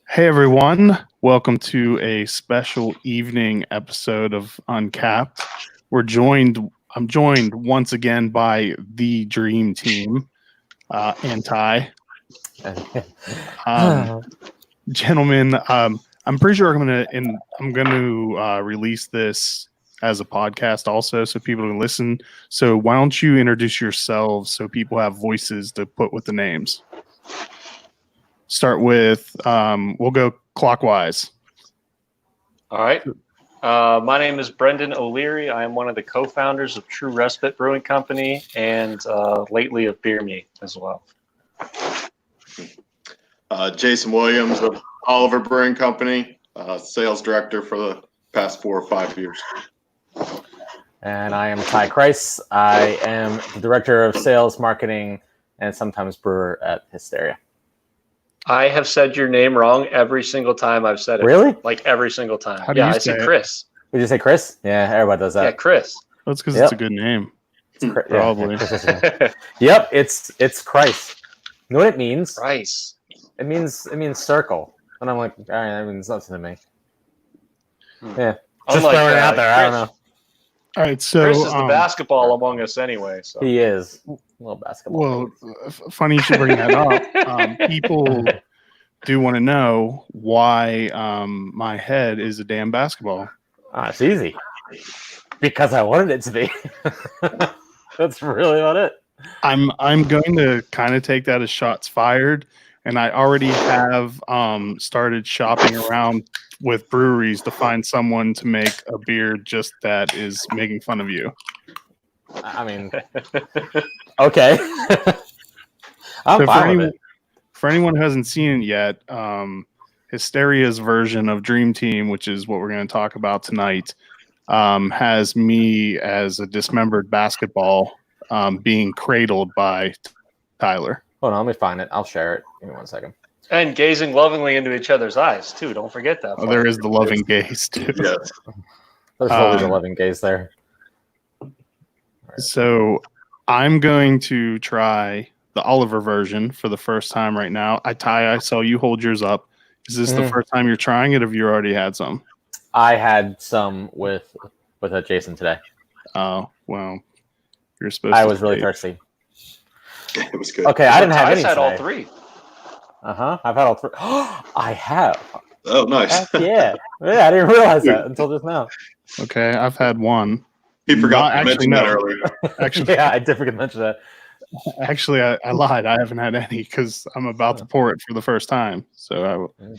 Hey everyone, welcome to a special evening episode of Uncapped. I'm joined once again by the Dream Team, and Ty. Gentlemen, I'm pretty sure I'm gonna release this as a podcast also, so people can listen. So why don't you introduce yourselves so people have voices to put with the names? Start with we'll go clockwise. All right. My name is Brendan O'Leary. I am one of the co-founders of True Respite Brewing Company and lately of Beer Me as well. Jason Williams of Oliver Brewing Company, sales director for the past 4 or 5 years. And I am Ty Kreis. I am the director of sales, marketing, and sometimes brewer at Hysteria. I have said your name wrong every single time I've said it. Really? Like every single time. How do you I say said it? Chris. Did you say Chris? Yeah, everybody does that. Yeah, Chris. That's because Yep. it's a good name. Probably. Yep, it's Kreis. You know what it means? Rice. It means circle. And I'm like, all right, that means nothing to me. Yeah. Just Unlike, throwing it out there. I don't Chris. know. All right, so Chris is the basketball among us anyway. So. He is a little basketball. Well, funny you should bring that up. People do want to know why my head is a damn basketball. It's easy. Because I wanted it to be. That's really about it. I'm going to kind of take that as shots fired, and I already have started shopping around with breweries to find someone to make a beer just that is making fun of you. I mean, okay. I'm So fine with it. for anyone who hasn't seen it yet, Hysteria's version of Dream Team, which is what we're going to talk about tonight, has me as a dismembered basketball being cradled by Tyler. Hold on, let me find it. I'll share it. Give me 1 second. And gazing lovingly into each other's eyes too. Don't forget that. Oh, there is the loving gaze too. Yes. There's always a loving gaze there. So I'm going to try the Oliver version for the first time right now. I saw you hold yours up. Is this the first time you're trying it, or have you already had some? I had some with Jason today. Oh, well, you're supposed to. I was really take- thirsty. It was good. Okay, I didn't have Ty's any had all today. 3. I've had all 3. I have. Oh, nice. Heck yeah. Yeah, I didn't realize that until just now. Okay, I've had one. He forgot to Actually, mention that no. earlier. Actually, Yeah, I did forget to mention that. Actually, I lied. I haven't had any because I'm about to pour it for the first time. So I'm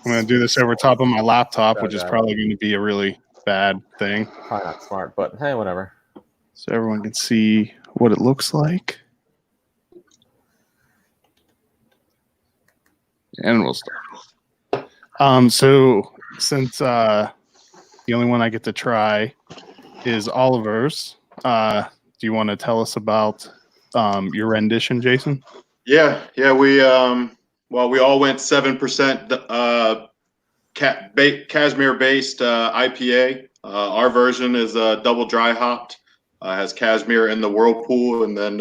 going to do this over top of my laptop, which is probably going to be a really bad thing. Probably not smart, but hey, whatever. So everyone can see what it looks like. And we'll start. So since the only one I get to try is Oliver's, do you want to tell us about your rendition, Jason? Yeah. We all went 7% cashmere-based IPA. Our version is double dry hopped, has cashmere in the whirlpool, and then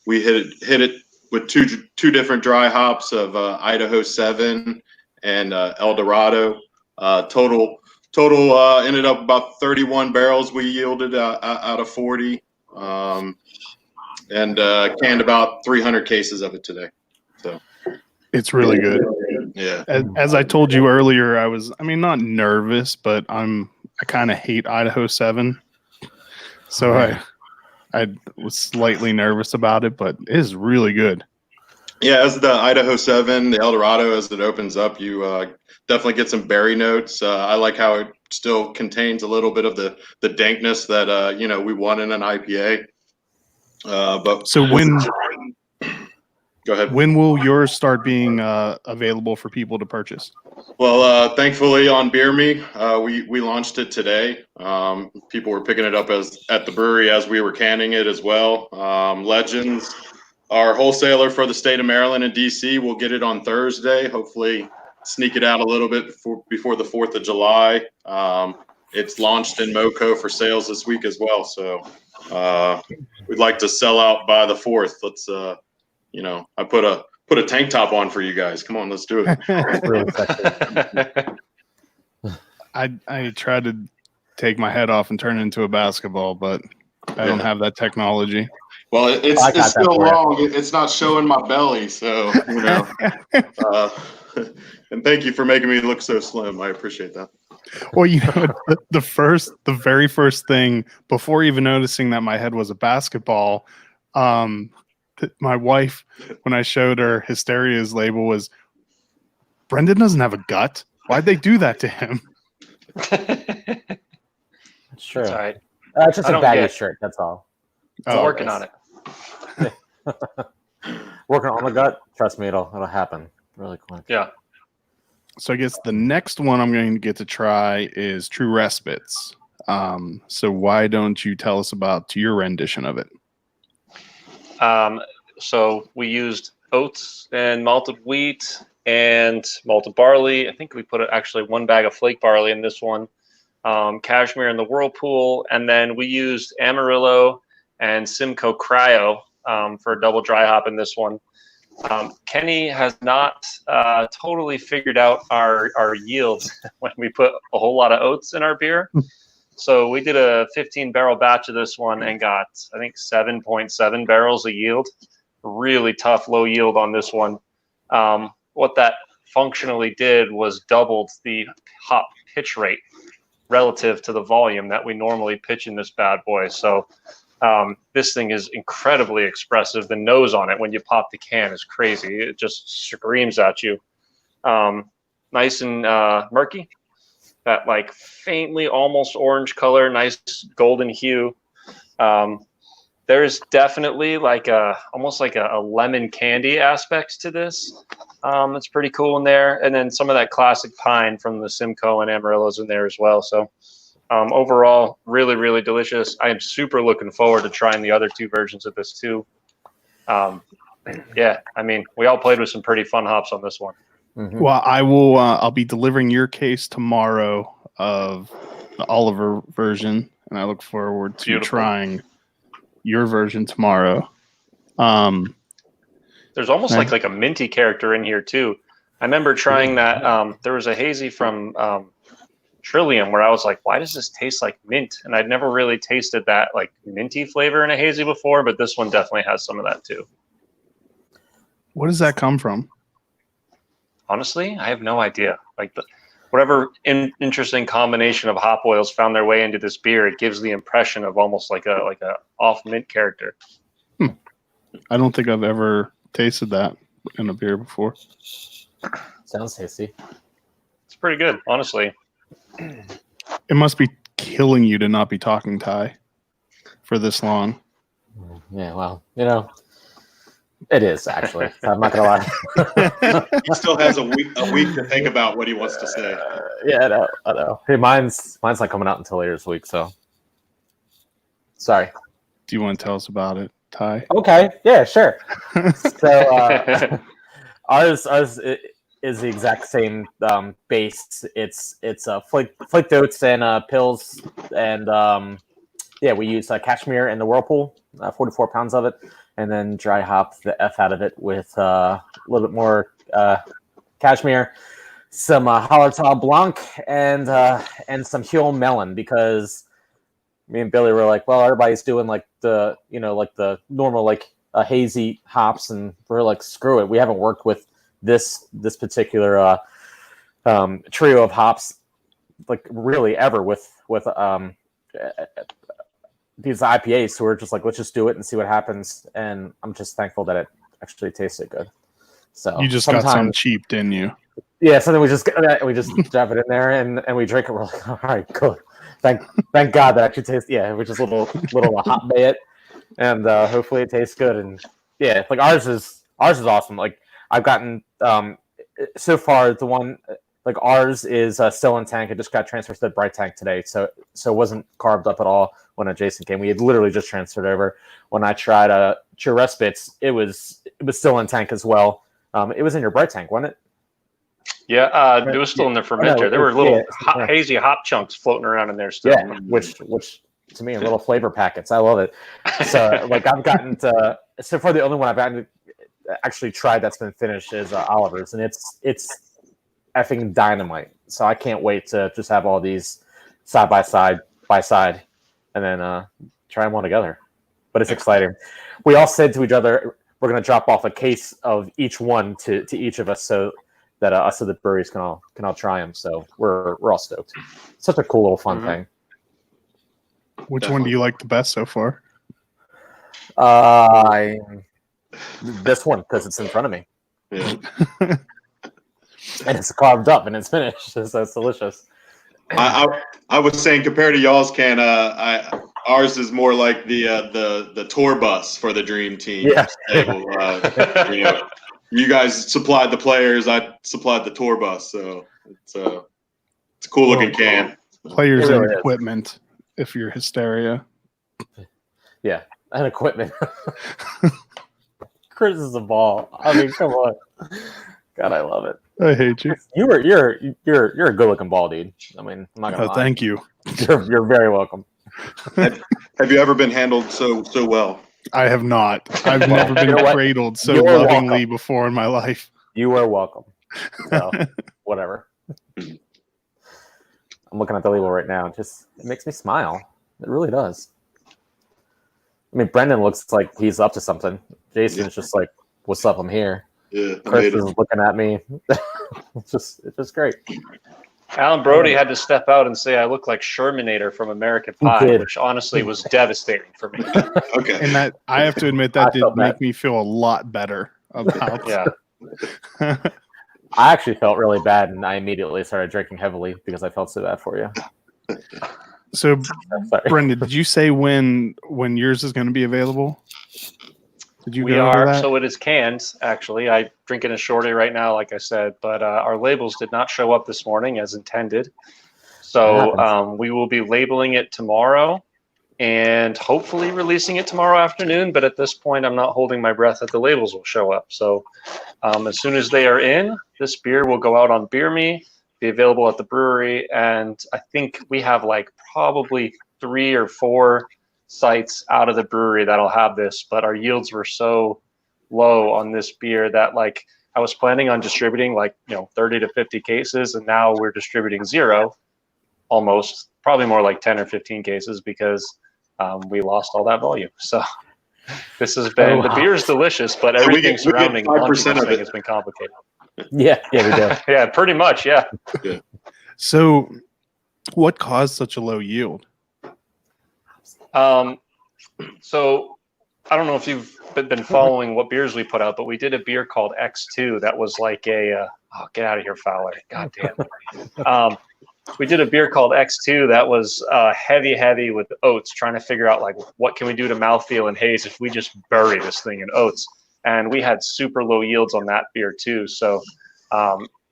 we hit it with two different dry hops of Idaho 7 and El Dorado. Total ended up about 31 barrels we yielded out of 40, and canned about 300 cases of it today. So It's really good. yeah. As I told you earlier, not nervous, but I kind of hate Idaho 7. So I was slightly nervous about it, but it is really good. Yeah, as the Idaho 7, the El Dorado, as it opens up, you definitely get some berry notes. I like how it still contains a little bit of the dankness that we want in an IPA. But So go ahead. when will yours start being available for people to purchase? Well, thankfully on Beer Me, we launched it today. People were picking it up at the brewery as we were canning it as well. Legends, our wholesaler for the state of Maryland and DC, will get it on Thursday. Hopefully sneak it out a little bit before the 4th of July. It's launched in MoCo for sales this week as well. So we'd like to sell out by the 4th. Let's, I put put a tank top on for you guys. Come on, let's do it. It's really sexy. I tried to take my head off and turn it into a basketball, but I don't have that technology. Well, I got it's that still for you. long. It's not showing my belly, so you know. And thank you for making me look so slim. I appreciate that. Well, you know, the very first thing before even noticing that my head was a basketball, my wife, when I showed her Hysteria's label, was, Brendan doesn't have a gut. Why'd they do that to him? It's true. It's all right. It's just I a don't baggy get- shirt. That's all. I'm working on it. Working on the gut. Trust me, it'll happen really quick. Yeah. So I guess the next one I'm going to get to try is True Respites. So why don't you tell us about your rendition of it? So we used oats and malted wheat and malted barley. I think we put actually 1 bag of flake barley in this one. Cashmere in the Whirlpool, and then we used Amarillo and Simcoe Cryo for a double dry hop in this one. Kenny has not totally figured out our yields when we put a whole lot of oats in our beer. So we did a 15-barrel batch of this one and got, I think, 7.7 barrels of yield. Really tough, low yield on this one. What that functionally did was doubled the hop pitch rate relative to the volume that we normally pitch in this bad boy. So this thing is incredibly expressive. The nose on it when you pop the can is crazy. It just screams at you. Nice and murky. That like faintly almost orange color, nice golden hue. There's definitely like almost like a lemon candy aspects to this. It's pretty cool in there. And then some of that classic pine from the Simcoe and Amarillo's in there as well. So overall, really, really delicious. I am super looking forward to trying the other 2 versions of this too. Yeah, I mean, we all played with some pretty fun hops on this one. Mm-hmm. Well, I will. I'll be delivering your case tomorrow of the Oliver version, and I look forward to Beautiful. trying your version tomorrow. There's almost like a minty character in here too. I remember trying that. There was a hazy from Trillium where I was like, why does this taste like mint? And I'd never really tasted that like minty flavor in a hazy before, but this one definitely has some of that too. What does that come from? Honestly, I have no idea. Like whatever interesting combination of hop oils found their way into this beer, it gives the impression of almost like a off mint character. I don't think I've ever tasted that in a beer before. Sounds tasty. It's pretty good, honestly. It must be killing you to not be talking Thai for this long. Yeah, well, you know, it is actually. I'm not gonna lie. He still has a week to think about what he wants to say. Yeah, I know. Hey, mine's not coming out until later this week, so sorry. Do you want to tell us about it, Ty? Okay, yeah, sure. So ours is the exact same base. It's flaked oats and pills, and yeah, we use cashmere in the Whirlpool, 44 pounds of it, and then dry hop the F out of it with a little bit more cashmere, some Hallertau Blanc, and some Huel Melon, because me and Billy were like, well, everybody's doing like the normal hazy hops, and we're like, screw it, we haven't worked with this particular trio of hops like really ever with these IPAs, so we're just like, let's just do it and see what happens. And I'm just thankful that it actually tasted good. So You just got some cheap, didn't you? yeah, so then we just drop it in there and we drink it. We're like, all right, good. Thank God that actually tastes. Yeah, we just little hot bay it, and hopefully it tastes good. And yeah, like ours is awesome. Like I've gotten so far the one like ours is still in tank. It just got transferred to the bright tank today, so it wasn't carved up at all when Jason came. We had literally just transferred over. When I tried True Respites, it was still in tank as well. It was in your bright tank, wasn't it? Yeah, it was still in the fermenter. No, there were little yeah. hazy hop chunks floating around in there still. Yeah, which to me are little flavor packets. I love it. So like I've gotten to so far the only one I've gotten actually tried that's been finished is Oliver's, and it's effing dynamite. So I can't wait to just have all these side by side, and then try them all together. But it's exciting. We all said to each other, we're going to drop off a case of each one to each of us, so that us at the breweries can all try them. So we're all stoked. Such a cool little fun thing. Which one do you like the best so far? This one, because it's in front of me. Yeah. And it's carved up and it's finished, so it's delicious. I was saying, compared to y'all's can, ours is more like the tour bus for the dream team. Yeah. You guys supplied the players, I supplied the tour bus, so it's a cool looking can. Players It really and is. equipment, if you're Hysteria. Yeah, and equipment. Chris is a ball. I mean, come on. God, I love it. I hate you. You're a good looking ball, dude. I mean, I'm not gonna lie. Thank you. You're very welcome. Have you ever been handled so well? I have not. I've never been You know what? cradled so You're lovingly welcome. before in my life. You are welcome. So, whatever. I'm looking at the label right now. It makes me smile. It really does. I mean, Brendan looks like he's up to something. Jason's just like, "What's up? I'm here." Yeah, I Chris made is it. looking at me. It's just great. Alan Brody had to step out and say I look like Shermanator from American Pie, did. which honestly was devastating for me. Okay. And that, I have to admit, I that did felt make bad. me feel a lot better about Yeah. I actually felt really bad, and I immediately started drinking heavily because I felt so bad for you. So, Sorry. Brendan, did you say when yours is going to be available? Did you We go over are, that? so it is canned, actually. I drink it in a shorty right now, like I said, but our labels did not show up this morning as intended. So we will be labeling it tomorrow and hopefully releasing it tomorrow afternoon. But at this point, I'm not holding my breath that the labels will show up. So as soon as they are in, this beer will go out on Beer Me, be available at the brewery. And I think we have like probably 3 or 4 sites out of the brewery that'll have this, but our yields were so low on this beer that like I was planning on distributing 30 to 50 cases, and now we're distributing 0, almost, probably more like 10 or 15 cases because we lost all that volume. So this has been, the beer is delicious, but we everything get surrounding 5% launching this of thing it. has been complicated. Yeah, we do. Yeah, pretty much. Yeah. So, what caused such a low yield? So I don't know if you've been following what beers we put out, but we did a beer called X2 that was like a get out of here, Fowler. God damn. We did a beer called X2 that was heavy with oats, trying to figure out like what can we do to mouthfeel and haze if we just bury this thing in oats. And we had super low yields on that beer too. So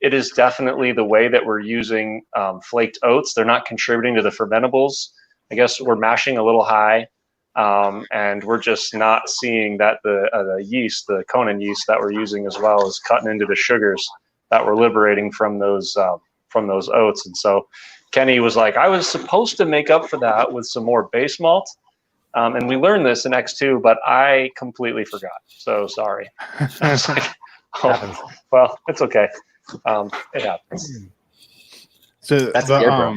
it is definitely the way that we're using flaked oats. They're not contributing to the fermentables. I guess we're mashing a little high, and we're just not seeing that the yeast, the Conan yeast that we're using as well, is cutting into the sugars that we're liberating from those oats. And so Kenny was like, I was supposed to make up for that with some more base malt. And we learned this in X2, but I completely forgot. So sorry. I was like, oh, well, it's okay. It happens. So That's beer, bro.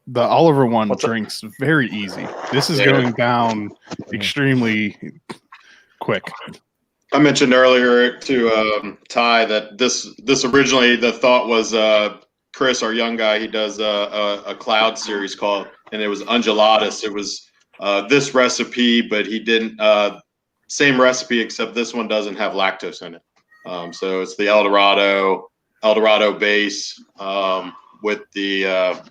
the Oliver one What's up? drinks very easy. This is going down extremely quick. I mentioned earlier to Ty that this originally the thought was Chris, our young guy. He does a cloud series called, and it was Ungulatus. It was this recipe, but he didn't same recipe except this one doesn't have lactose in it. So it's the El Dorado base with the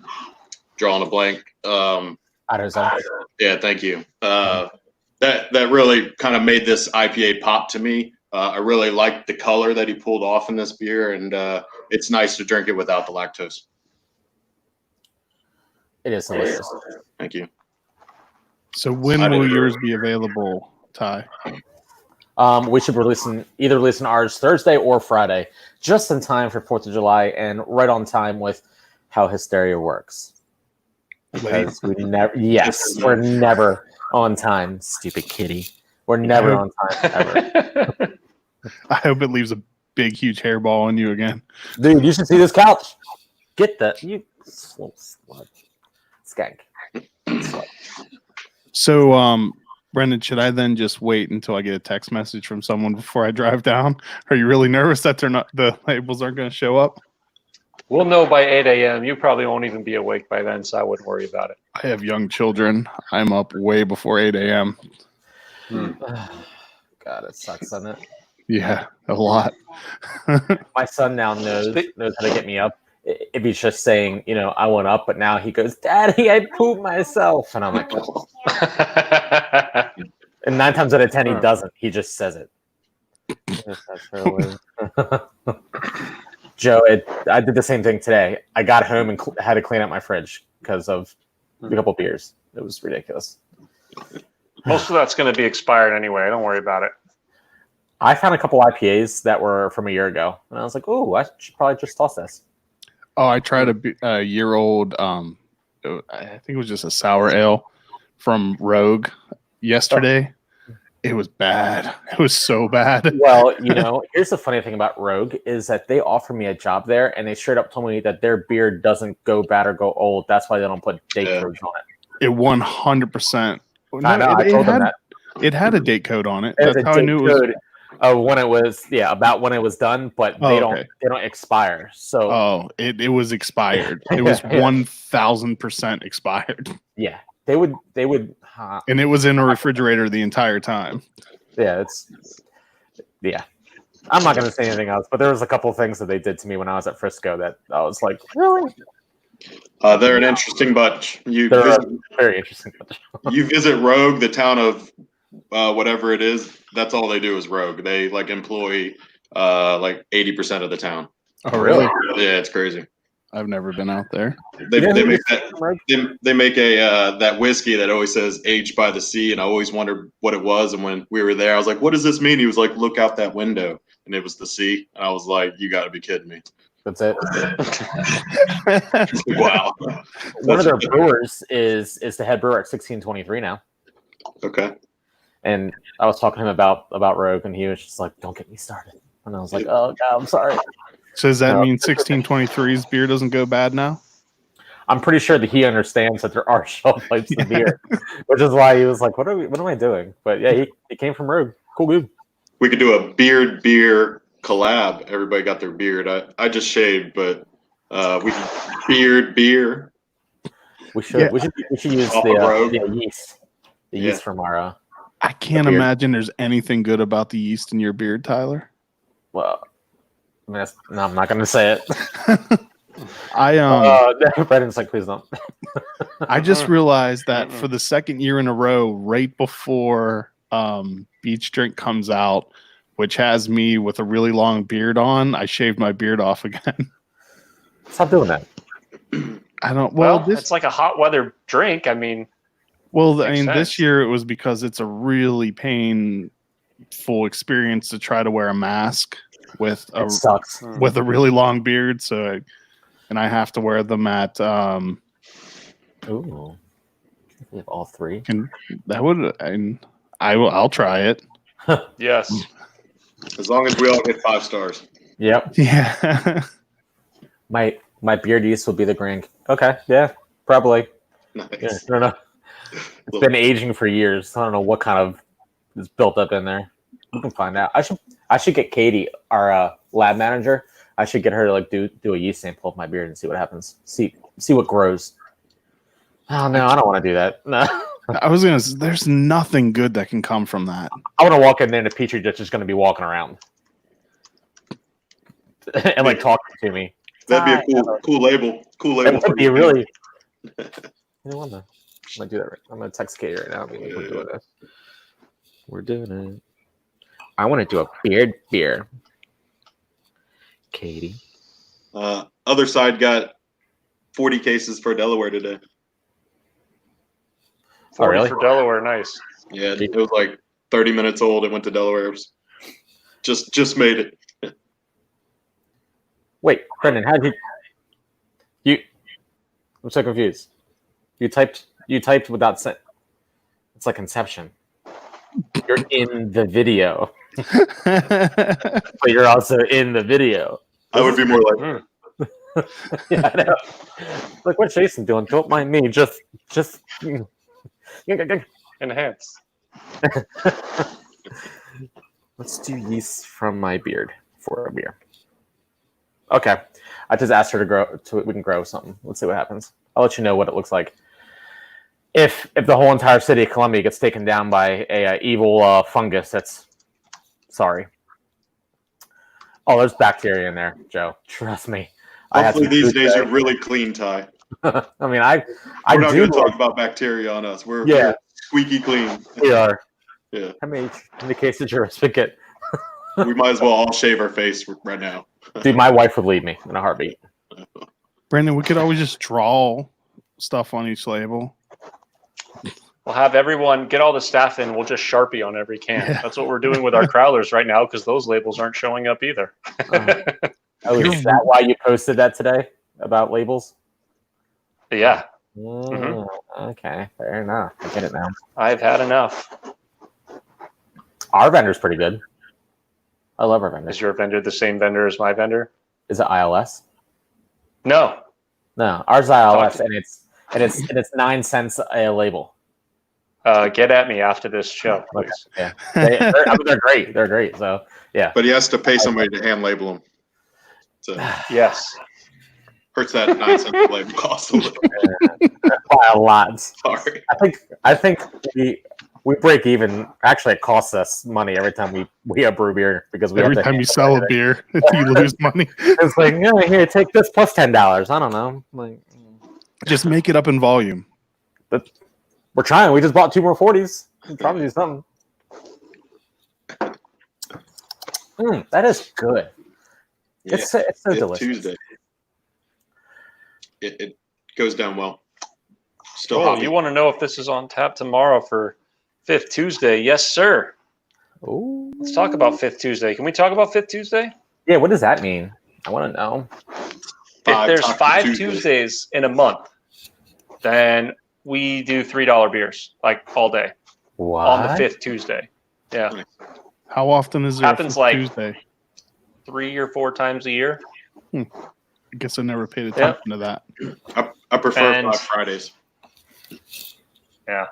drawing a blank. Yeah, thank you. That really kind of made this IPA pop to me. I really liked the color that he pulled off in this beer, and it's nice to drink it without the lactose. It is delicious. Thank you. So when will yours be available, Ty? We should be releasing ours Thursday or Friday, just in time for 4th of July and right on time with how Hysteria works. Because we're never on time, stupid kitty. We're never on time ever. I hope it leaves a big, huge hairball on you again. Dude, you should see this couch. Get that. You slow slut. Skank. Slut. So, Brendan, should I then just wait until I get a text message from someone before I drive down? Are you really nervous that the labels aren't going to show up? We'll know by 8 a.m. You probably won't even be awake by then, so I wouldn't worry about it. I have young children. I'm up way before 8 a.m. God, it sucks, doesn't it? Yeah, a lot. My son now knows how to get me up. If he's just saying, I went up, but now he goes, Daddy, I pooped myself. And I'm like, oh. And 9 times out of 10, he doesn't. He just says it. Joe, I did the same thing today. I got home and had to clean out my fridge because of a couple beers. It was ridiculous. Most of that's going to be expired anyway. Don't worry about it. I found a couple IPAs that were from a year ago, and I was like, "Oh, I should probably just toss this." Oh, I tried a year-old. I think it was just a sour ale from Rogue yesterday. It was bad. It was so bad. Well, here's the funny thing about Rogue is that they offered me a job there, and they straight up told me that their beer doesn't go bad or go old. That's why they don't put date codes on it. It 100%. I know. I told them that. It had a date code on it. That's how I knew it was. When it was, about when it was done, but they don't expire. So it was expired. It was 1,000% expired. Yeah, they would, and it was in a refrigerator the entire time. Yeah, I'm not going to say anything else, but there was a couple of things that they did to me when I was at Frisco that I was like, really? They're an interesting bunch. Very interesting bunch. You visit Rogue, the town of whatever it is. That's all they do is Rogue. They employ 80% of the town. Oh, really? Yeah, it's crazy. I've never been out there. They make that whiskey that always says aged by the sea, and I always wondered what it was. And when we were there, I was like, "What does this mean?" He was like, "Look out that window," and it was the sea. And I was like, "You got to be kidding me!" That's it. Wow. One of their brewers is the head brewer at 1623 now. Okay. And I was talking to him about Rogue, and he was just like, "Don't get me started." And I was like, "Oh God, I'm sorry." So does that mean 1623's beer doesn't go bad now? I'm pretty sure that he understands that there are shelf lives to beer, which is why he was like, "What am I doing?" But yeah, he came from Rogue. Cool dude. We could do a beard beer collab. Everybody got their beard. I just shaved, but we beard beer. We should. Yeah. We should use the yeast. The yeast from our. I can't imagine there's anything good about the yeast in your beard, Tyler. Well, I mean, no, I'm not going to say it. Brendan's like, please don't. I just realized that for the second year in a row, right before Beach Drink comes out, which has me with a really long beard on, I shaved my beard off again. Stop doing that. I don't. Well, it's like a hot weather drink. I mean. Well, this year it was because it's a really painful experience to try to wear a mask with a really long beard. So, and I have to wear them at. Ooh, we have all three. I'll try it. Yes, as long as we all get 5 stars. Yep. Yeah. my beard yeast will be the Grand. Okay. Yeah. Probably. Nice. Yeah, I don't know. It's been aging for years. I don't know what kind of is built up in there. We can find out. I should get Katie, our lab manager. I should get her to do a yeast sample of my beard and see what happens. See what grows. Oh no, I don't want to do that. No. I was gonna. There's nothing good that can come from that. I want to walk in there and the petri dish is going to be walking around and talking to me. That'd be a cool label. Cool label. It would be really. I'm gonna do that. I'm gonna text Katie right now. We're doing it. We're doing it. I want to do a beard beer. Katie. Other side got 40 cases for Delaware today. 40 really? For Delaware, nice. Yeah, it was like 30 minutes old. It went to Delaware. Just made it. Wait, Brendan, how did you? I'm so confused. You typed without saying. It's like Inception. You're in the video. but you're also in the video. I would be more like, Yeah, I know. Like, what's Jason doing? Don't mind me. Just. Enhance. Let's do yeast from my beard for a beer. Okay, I just asked her to grow. We can grow something. Let's see what happens. I'll let you know what it looks like. If the whole entire city of Columbia gets taken down by a evil fungus, that's sorry. Oh, there's bacteria in there, Joe. Trust me. hopefully these days you're really clean, Ty. I mean, We're not going to talk about bacteria on us. We're squeaky clean. We are. Yeah. How many cases did your husband get? We might as well all shave our face right now. Dude, my wife would leave me in a heartbeat. Brandon, we could always just draw stuff on each label. We'll have everyone get all the staff in. We'll just Sharpie on every can. Yeah. That's what we're doing with our crowlers right now because those labels aren't showing up either. Oh, is that why you posted that today about labels? Yeah, Okay, fair enough. I get it now. I've had enough. Our vendor's pretty good. I love our vendor. Is your vendor the same vendor as my vendor? Is it ILS? No. No, ours is ILS, and it's 9 cents a label. Get at me after this show, please. Okay. Yeah, they're great. They're great. So yeah. But he has to pay somebody to hand label them. So Yes. hurts that 9 cent label cost a little. By a lot. Sorry. I think we break even. Actually, it costs us money every time we brew beer because Every time you sell a beer, you lose money. It's like, yeah, here, take this plus $10. I don't know. Like, Just make it up in volume. but we're trying. We just bought 2 more 40s. We'll probably do something. That is good. Yeah. It's so It's delicious. Tuesday. It goes down well. Still Oh, hot. you want to know if this is on tap tomorrow for Fifth Tuesday? Yes, sir. Ooh. Let's talk about Fifth Tuesday. Can we talk about Fifth Tuesday? Yeah, what does that mean? I want to know. If there's 5 Tuesdays in a month, then we do $3 beers like all day What? on the 5th Tuesday. Yeah, How often is there Happens a like- Tuesday? 3 or 4 times a year. I guess I never paid attention to that. I prefer And- 5 Fridays. Yeah,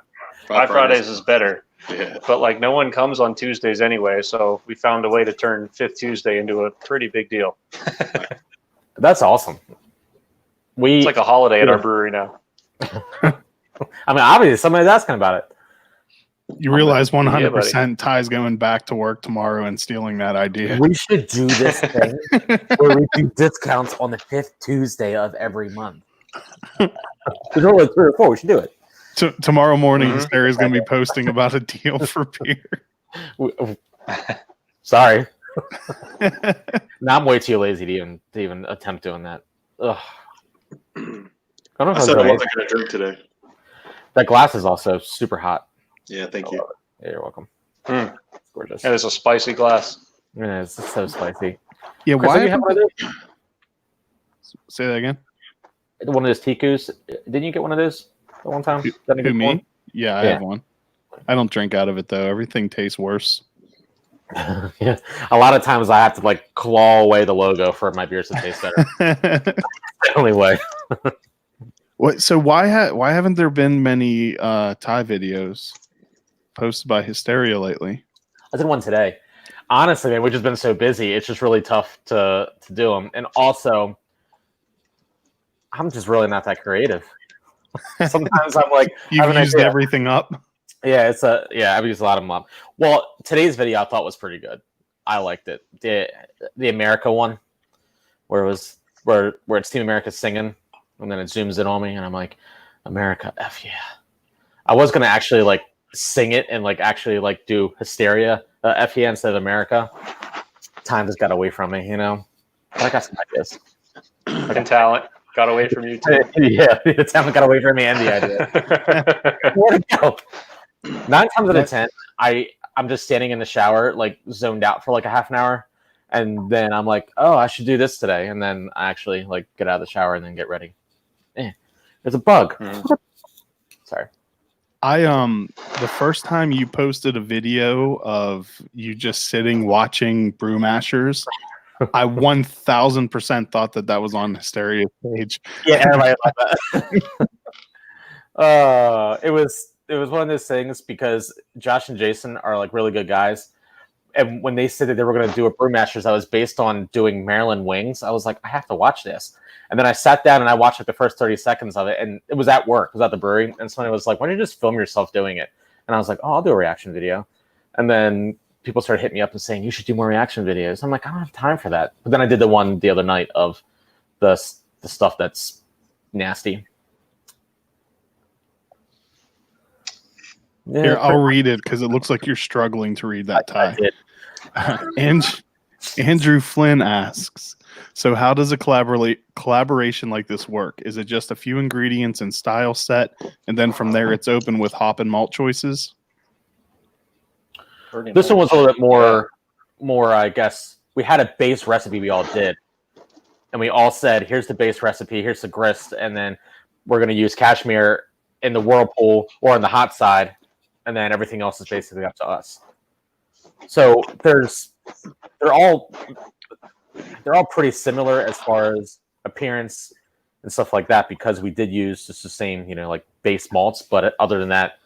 5 Fridays is better. Yeah. But like no one comes on Tuesdays anyway, so we found a way to turn Fifth Tuesday into a pretty big deal. That's awesome. It's like a holiday at our brewery now. I mean, obviously, somebody's asking about it. You realize Yeah, 100% Ty's going back to work tomorrow and stealing that idea. We should do this thing where we do discounts on the 5th Tuesday of every month. There's only 3 or 4. We should do it. Tomorrow morning, Hysteria's going to be posting about a deal for beer. Sorry. Now I'm way too lazy to even attempt doing that. Ugh. I don't know I if said I really- wasn't going to drink today. that glass is also super hot. Yeah, thank you. Yeah, you're welcome. Mm. It's gorgeous. It is a spicy glass. Yeah, it's so spicy. Yeah, Chris, why? have you had one of those? Say that again. One of those Tikus? Didn't you get one of those at one time? Is that a Who, good me? one? Yeah, I have one. I don't drink out of it, though. Everything tastes worse. Yeah. A lot of times I have to like claw away the logo for my beers to taste better. The only way. What? So why haven't there been many Thai videos posted by Hysteria lately? I did one today. Honestly, man, we've just been so busy. It's just really tough to do them. And also, I'm just really not that creative. Sometimes I'm like, You've have an used idea. everything up. Yeah, I've used a lot of them up. Well, today's video I thought was pretty good. I liked it. The America one, where it's Team America singing, and then it zooms in on me, and I'm like, America, F yeah. I was gonna actually like sing it and like actually like do Hysteria, F yeah instead of America. Time just got away from me, you know. But I got some ideas. And talent got away from you too. Yeah, the talent got away from me and the idea. Where'd it go? 9 times out of 10, I'm just standing in the shower, like zoned out for like a half an hour, and then I'm like, oh, I should do this today, and then I actually like get out of the shower and then get ready. There's a bug. Sorry. The first time you posted a video of you just sitting watching Brewmasters, I 1000% thought that was on Hysteria's page. Yeah, everybody thought that. It was one of those things because Josh and Jason are like really good guys. And when they said that they were going to do a Brewmasters that was based on doing Maryland wings, I was like, I have to watch this. And then I sat down and I watched like the first 30 seconds of it, and it was at work, it was at the brewery, and somebody was like, why don't you just film yourself doing it? And I was like, oh, I'll do a reaction video. And then people started hitting me up and saying, you should do more reaction videos. I'm like, I don't have time for that. But then I did the one the other night of the stuff that's nasty. Yeah, Here, I'll read it because it looks like you're struggling to read that, Ty. Andrew Flynn asks, so how does a collaboration like this work? Is it just a few ingredients and style set, and then from there it's open with hop and malt choices? This one was a little bit more, I guess. We had a base recipe we all did, and we all said, here's the base recipe, here's the grist, and then we're going to use cashmere in the whirlpool or on the hot side, and then everything else is basically up to us. So they're all pretty similar as far as appearance and stuff like that, because we did use just the same, like base malts. But other than that,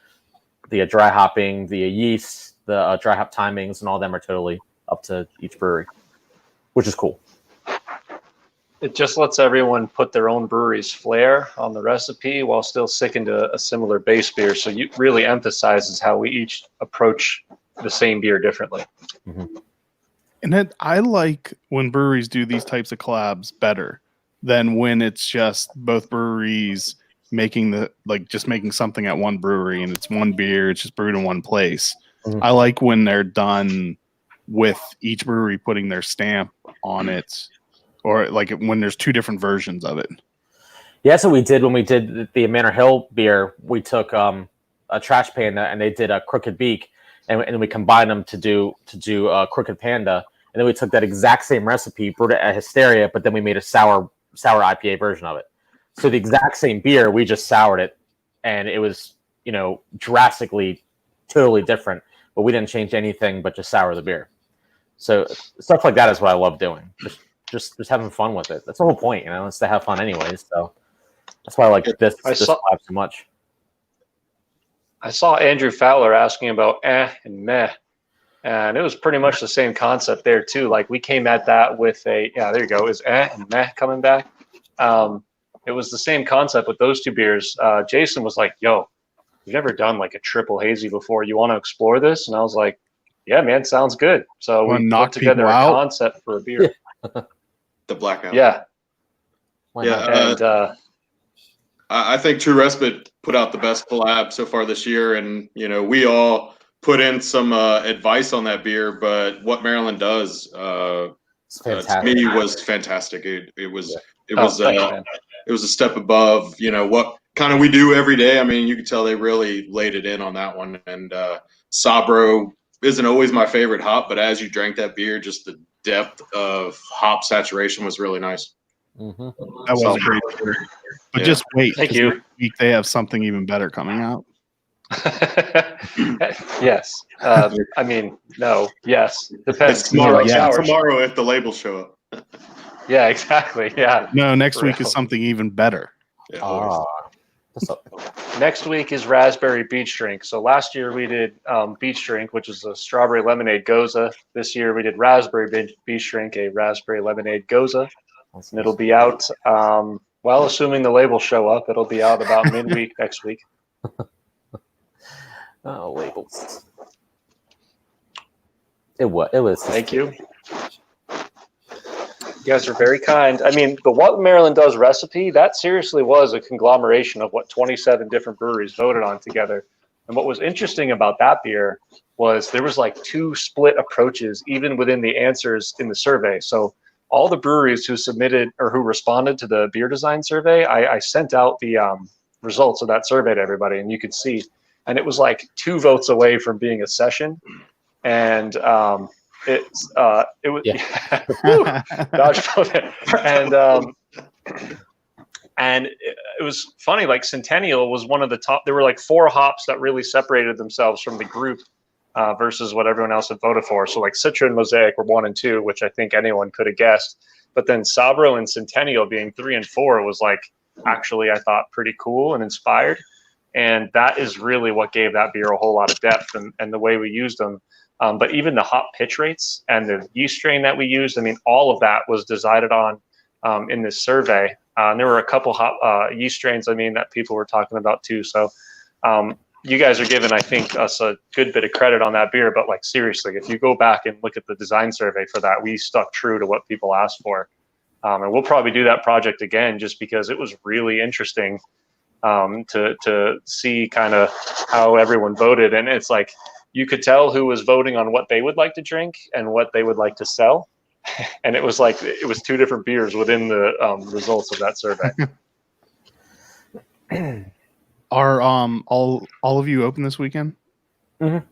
the dry hopping, the yeast, the dry hop timings, and all of them are totally up to each brewery, which is cool. It just lets everyone put their own brewery's flair on the recipe while still sticking to a similar base beer. So you really emphasizes how we each approach the same beer differently. Mm-hmm. And I like when breweries do these types of collabs better than when it's just both breweries making just making something at one brewery and it's one beer, it's just brewed in one place. Mm-hmm. I like when they're done with each brewery putting their stamp on it, or like when there's two different versions of it. Yeah, that's what we did when we did the Manor Hill beer. We took a Trash Panda and they did a Crooked Beak, and we combined them to do Crooked Panda. And then we took that exact same recipe, brewed it at Hysteria, but then we made a sour IPA version of it. So the exact same beer, we just soured it, and it was, drastically, totally different. But we didn't change anything but just sour the beer. So stuff like that is what I love doing. Just having fun with it. That's the whole point, It's to have fun anyways. So that's why I like this collab so much. I saw Andrew Fowler asking about and meh. And it was pretty much the same concept there too. Like we came at that with there you go. Is and meh coming back? It was the same concept with those two beers. Jason was like, "Yo, you've never done like a triple hazy before. You want to explore this?" And I was like, "Yeah, man, sounds good." So we put together a concept for a beer. The blackout. Yeah. Yeah. And I think True Respite put out the best collab so far this year, and we all put in some advice on that beer, but what Maryland does to me was fantastic. It was a step above what kind of we do every day. I mean, you could tell they really laid it in on that one. And Sabro isn't always my favorite hop, but as you drank that beer, just the depth of hop saturation was really nice. Mm-hmm. That was a great beer. But just wait. Thank you. Next week they have something even better coming out. Yes. I mean, no. Yes. Depends. It's tomorrow if the labels show up. Yeah, exactly. Yeah. No, next week is something even better. Yeah, next week is Raspberry Beach Drink. So last year we did Beach Drink, which is a strawberry lemonade goza. This year we did Raspberry Beach Drink, a raspberry lemonade goza. And it'll be out, assuming the labels show up, it'll be out about midweek next week. Oh, labels. It was. Thank you. You guys are very kind. I mean, the What Maryland Does recipe, that seriously was a conglomeration of what 27 different breweries voted on together. And what was interesting about that beer was there was like two split approaches even within the answers in the survey. So all the breweries who submitted or who responded to the beer design survey, I sent out the results of that survey to everybody, and you could see. And it was like 2 votes away from being a session. And it was dodge vote. And And it was funny, like Centennial was one of the top. There were like 4 hops that really separated themselves from the group versus what everyone else had voted for. So like Citra and Mosaic were 1 and 2, which I think anyone could have guessed. But then Sabro and Centennial being 3 and 4 was like actually, I thought, pretty cool and inspired. And that is really what gave that beer a whole lot of depth and the way we used them. But even the hop pitch rates and the yeast strain that we used, I mean, all of that was decided on in this survey. And there were a couple hop yeast strains, I mean, that people were talking about too. So you guys are giving, I think, us a good bit of credit on that beer. But like, seriously, if you go back and look at the design survey for that, we stuck true to what people asked for. And we'll probably do that project again just because it was really interesting to see kind of how everyone voted. And it's like, you could tell who was voting on what they would like to drink and what they would like to sell. And it was like, it was 2 different beers within the results of that survey. Are all of you open this weekend? Mm-hmm.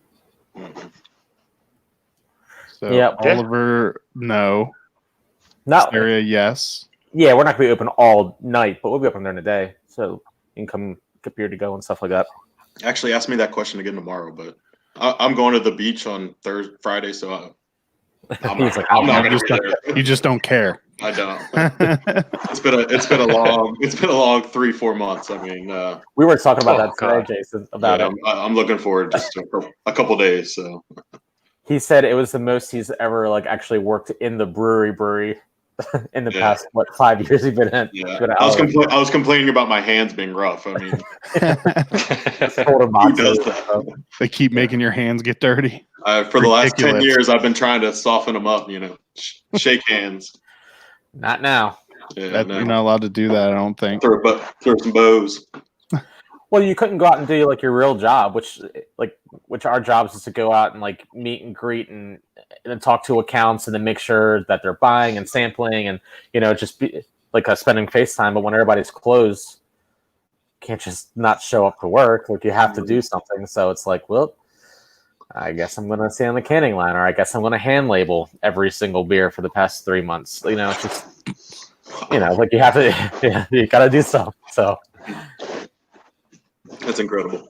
So Yep. Oliver, no. No. Hysteria, yes. Yeah, we're not going to be open all night, but we'll be open during the day. So you can come get beer to go and stuff like that. Actually, ask me that question again tomorrow, but I'm going to the beach on Friday, so I'm not going to be there. You just don't care. I don't. It's been a long 3-4 months. I mean, we were talking about that today, Jason. About it. I'm looking forward just to a couple days. So he said it was the most he's ever like actually worked in the brewery in the past 5 years he's been in. Yeah, I was complaining about my hands being rough. I mean, who does that? They keep making your hands get dirty. For the last 10 years, I've been trying to soften them up. Shake hands. Not now. Yeah, no. You're not allowed to do that, I don't think. Throw some bows. Well, you couldn't go out and do like your real job, which our jobs is to go out and like meet and greet and talk to accounts and then make sure that they're buying and sampling and just be like spending FaceTime. But when everybody's closed, you can't just not show up to work. Like you have to do something. So it's like, well, I guess I'm gonna stay on the canning line, or I guess I'm gonna hand label every single beer for the past 3 months. It's just like you have to, you gotta do stuff. So. That's incredible.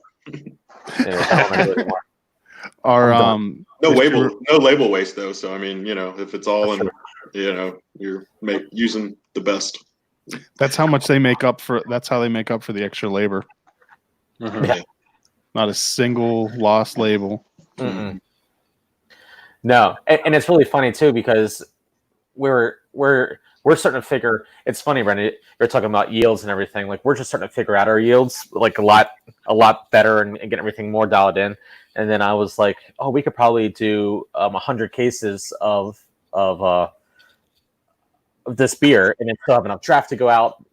Our no label waste though. So I mean, if it's all in, you're using the best. That's how much they make up for. That's how they make up for the extra labor. Mm-hmm. Yeah. Not a single lost label. Mm-mm. No, and it's really funny too because we're starting to figure. It's funny, Brendan. You're talking about yields and everything. Like we're just starting to figure out our yields like a lot better and get everything more dialed in. And then I was like, oh, we could probably do 100 cases of this beer, and then still have enough draft to go out.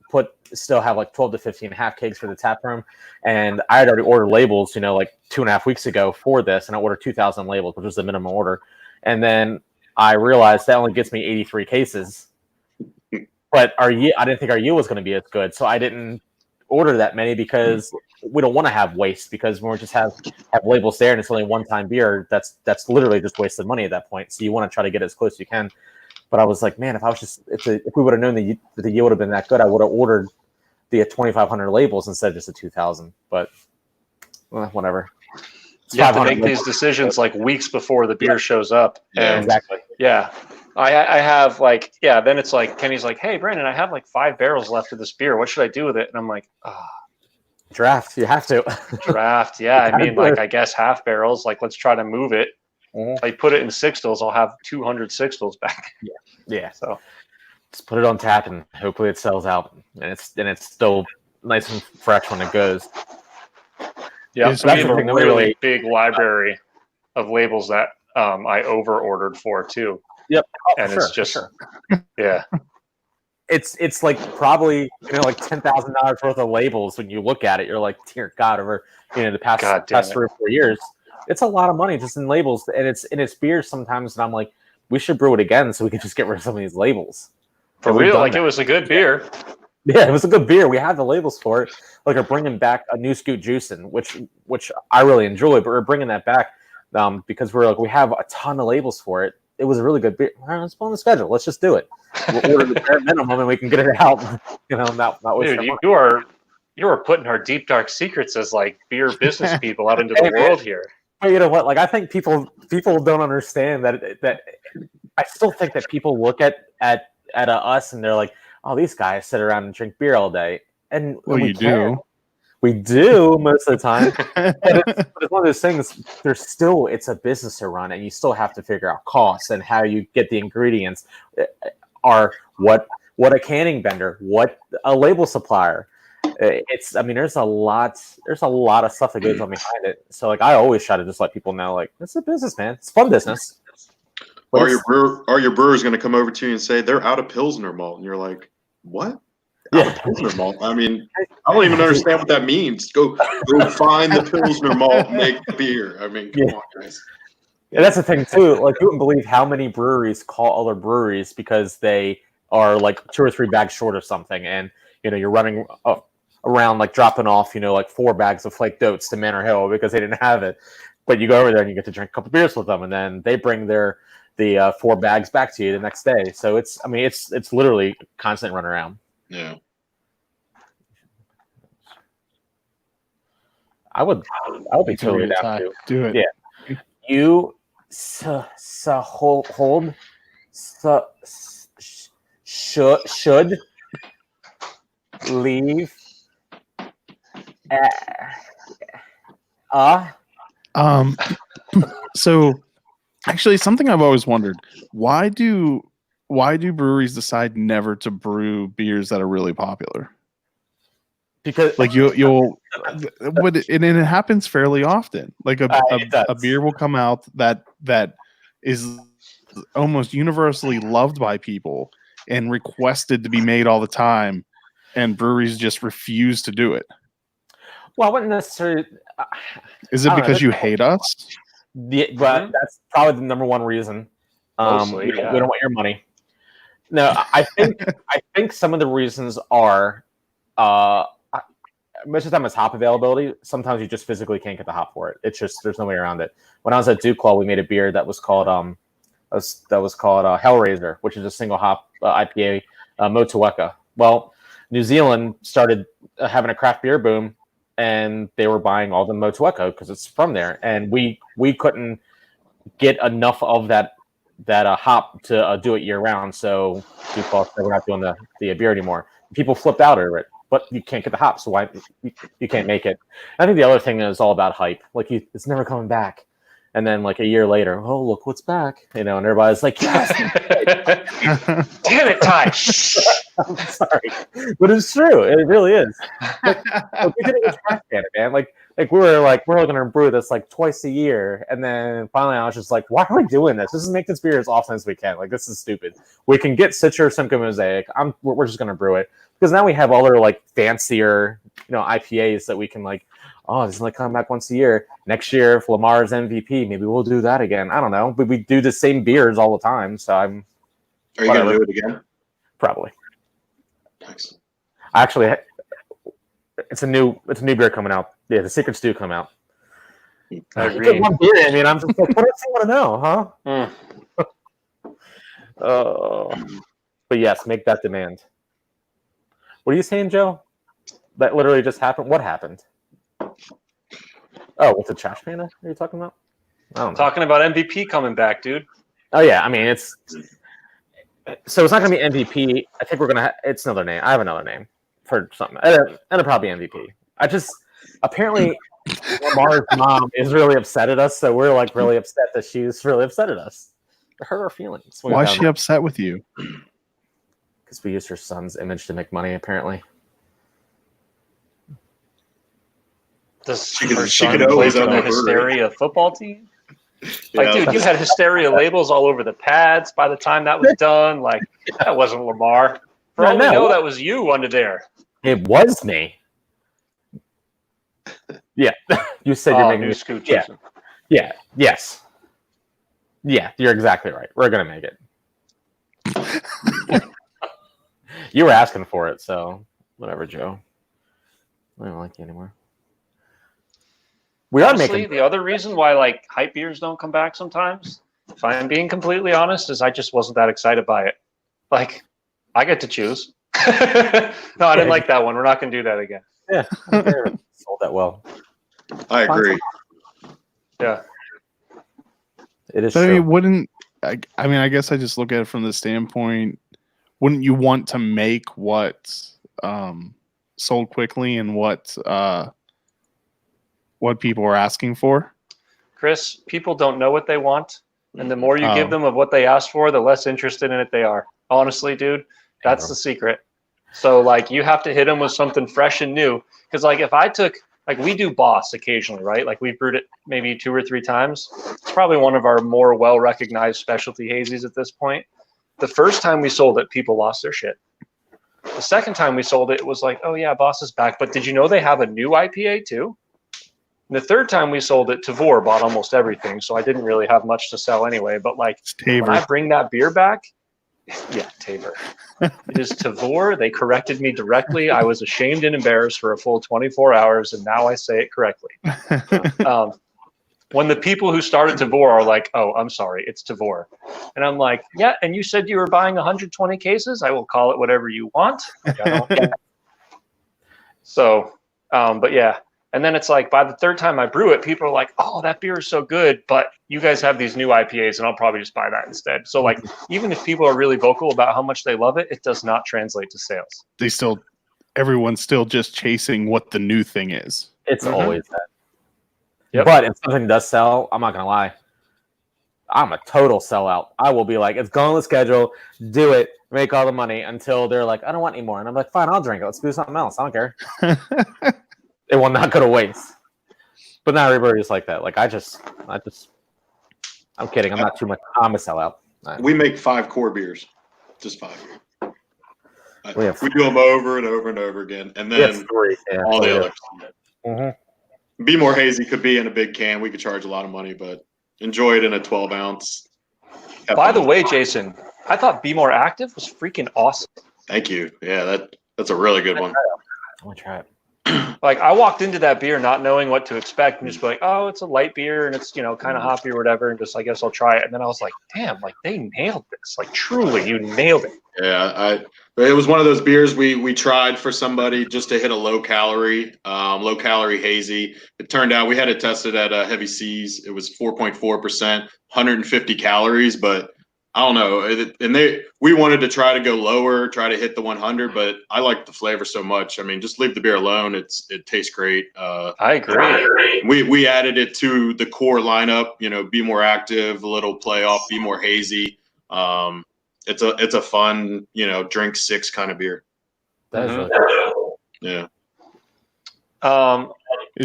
Still have like 12 to 15 half kegs for the tap room. And I had already ordered labels, like 2.5 weeks ago for this, and I ordered 2,000 labels, which was the minimum order. And then I realized that only gets me 83 cases. But I didn't think our yield was going to be as good, so I didn't order that many because we don't want to have waste. Because when we just have labels there and it's only one-time beer, that's literally just wasted money at that point. So you want to try to get as close as you can. But I was like, man, if we would have known that the yield would have been that good, I would have ordered the 2,500 labels instead of just the 2,000. But whatever. You have to make these decisions like weeks before the beer shows up. Yeah, and exactly. Yeah. I have like, then it's like, Kenny's like, hey, Brandon, I have like 5 barrels left of this beer. What should I do with it? And I'm like, draft. You have to. Draft. Yeah. I mean, like, I guess half barrels. Like, let's try to move it. Mm-hmm. If I put it in sixtils, I'll have 200 sixtils back. Yeah. So just put it on tap and hopefully it sells out. And it's still nice and fresh when it goes. Yeah. So we have a really big library of labels that I over ordered for too. Yep. And it's just, yeah. It's like probably like $10,000 worth of labels. When you look at it, you're like, dear God, over the past 3 or 4 years, it's a lot of money just in labels, and it's beer sometimes. And I'm like, we should brew it again so we can just get rid of some of these labels. For real, like it was a good beer. Yeah, it was a good beer. We have the labels for it. Like we're bringing back a new Scoot Juicin', which I really enjoy, but we're bringing that back because we have a ton of labels for it. It was a really good beer. Let's put on the schedule. Let's just do it. we'll order the bare minimum and we can get it out. Not waste Dude, our money. you are putting our deep dark secrets as like beer business people out into the world here. But you know what? Like, I think people don't understand that. I still think that people look at us and they're like, "Oh, these guys sit around and drink beer all day." And Well, we you can. do. We do most of the time. But it's one of those things. It's a business to run, and you still have to figure out costs and how you get the ingredients. Are what a canning vendor, what a label supplier. There's a lot of stuff that goes on behind it. So like, I always try to just let people know, like, it's a business, man. It's a fun business. Are your brewers going to come over to you and say they're out of Pilsner malt, and you're like, what? Out of Pilsner malt? I mean, I don't even understand what that means. Go find the Pilsner malt, and make the beer. I mean, come on, guys. Yeah, that's the thing too. Like, you wouldn't believe how many breweries call other breweries because they are like 2 or 3 bags short of something, and you're running around like dropping off, like 4 bags of flaked oats to Manor Hill because they didn't have it. But you go over there and you get to drink a couple beers with them, and then they bring the 4 bags back to you the next day. So it's literally constant run around. Yeah. I would be totally down to do it. Yeah. You should leave So actually, something I've always wondered, why do breweries decide never to brew beers that are really popular? Because like you'll but it happens fairly often. Like a beer will come out that is almost universally loved by people and requested to be made all the time, and breweries just refuse to do it. Well, I wouldn't necessarily. Is it because you hate us? Yeah, but that's probably the number one reason. Mostly, we don't want your money. No, I think some of the reasons are most of the time it's hop availability. Sometimes you just physically can't get the hop for it. It's just, there's no way around it. When I was at Duke, we made a beer that was called Hellraiser, which is a single hop IPA, Motueka. Well, New Zealand started having a craft beer boom, and they were buying all the Motueka because it's from there, and we couldn't get enough of that hop to do it year round. So Duke said, we're not doing the beer anymore. People flipped out over it. But you can't get the hops, so why you can't make it? I think the other thing is all about hype. Like, it's never coming back. And then, like, a year later, oh, look what's back. And everybody's like, yes! Damn it, Ty! I'm sorry. But it's true. It really is. Like, we didn't get track at it, man. Like we're going to brew this, like, twice a year. And then finally I was just like, why are we doing this? Let's just make this beer as often as we can. Like, this is stupid. We can get Citra or Simcoe Mosaic. We're just going to brew it. Because now we have other, like, fancier, IPAs that we can, like, oh, this is like coming back once a year. Next year, if Lamar's MVP, maybe we'll do that again. I don't know. But we do the same beers all the time, so I'm... Are you going to do it again? Probably. Nice. Actually, it's a new beer coming out. Yeah, the secrets do come out. I agree. One beer, I mean, I'm just like, what else do you want to know, huh? But yes, make that demand. What are you saying, Joe? That literally just happened? What happened? Oh, what's the Trash Panda are you talking about? I don't know. Talking about MVP coming back, dude. Oh, yeah. I mean, it's not going to be MVP. I think we're going to it's another name. I have another name for something. And it'll probably be MVP. Apparently, Lamar's mom is really upset at us, so we're, like, really upset that she's really upset at us. It hurt our feelings. Why is she upset with you? Because we used her son's image to make money, apparently. She could always on the Hysteria football team. Like, dude, you had Hysteria labels all over the pads by the time that was done. Like, that wasn't Lamar. For all we know, that was you under there. It was me. Yeah. You said you're making new me. scoot. Yeah. Yes. Yeah, you're exactly right. We're going to make it. You were asking for it, so whatever, Joe. I don't like you anymore. We Honestly, are making the other reason why, like, hype beers don't come back sometimes, if I'm being completely honest, is I just wasn't that excited by it. Like, I get to choose. No, I didn't like that one. We're not going to do that again. Yeah, sold that well. I agree. Yeah. It is But true. I mean, I guess I just look at it from the standpoint, wouldn't you want to make what sold quickly and what people are asking for? Chris, people don't know what they want. And the more you give them of what they ask for, the less interested in it they are. Honestly, dude, that's the secret. So, like, you have to hit them with something fresh and new. Because, like, if I took, like, we do Boss occasionally, right? Like, we've brewed it maybe 2 or 3 times. It's probably one of our more well-recognized specialty hazies at this point. The first time we sold it, people lost their shit. The second time we sold it, it was like, oh, yeah, Boss is back. But did you know they have a new IPA, too? And the third time we sold it, Tavor bought almost everything, so I didn't really have much to sell anyway. But, like, when I bring that beer back, yeah, Tabor. It is Tavor. They corrected me directly. I was ashamed and embarrassed for a full 24 hours, and now I say it correctly. When the people who started Tavor are like, oh, I'm sorry, it's Tavor. And I'm like, yeah, and you said you were buying 120 cases? I will call it whatever you want. So, but yeah. And then it's like, by the third time I brew it, people are like, oh, that beer is so good, but you guys have these new IPAs, and I'll probably just buy that instead. So, like, even if people are really vocal about how much they love it, it does not translate to sales. Everyone's still just chasing what the new thing is. It's always that. Yep. But if something does sell, I'm not going to lie. I'm a total sellout. I will be like, it's going on the schedule, do it, make all the money until they're like, I don't want any more. And I'm like, fine, I'll drink it. Let's do something else. I don't care. It will not go to waste. But not everybody's like that. Like, I'm kidding. I'm not too much. I'm a sellout. We make 5 core beers, just 5. We do them over and over and over again, and then 3. Yeah, all the others. Mm-hmm. Be More Hazy could be in a big can. We could charge a lot of money, but enjoy it in a 12-ounce. By the way, Jason, I thought Be More Active was freaking awesome. Thank you. Yeah, that's a really good one. I want to try it. Like, I walked into that beer not knowing what to expect and just be like, oh, it's a light beer and it's, kind of hoppy or whatever, and just, I guess I'll try it. And then I was like, damn, like, they nailed this. Like, truly, you nailed it. Yeah, it was one of those beers we tried for somebody just to hit a low calorie hazy. It turned out we had it tested at Heavy Seas. It was 4.4%, 150 calories, but I don't know. And we wanted to try to go lower, try to hit the 100, but I like the flavor so much. I mean, just leave the beer alone. It tastes great. I agree. We added it to the core lineup. Be More Active, a little playoff, Be More Hazy. It's a fun, drink 6 kind of beer. That is really cool. Yeah.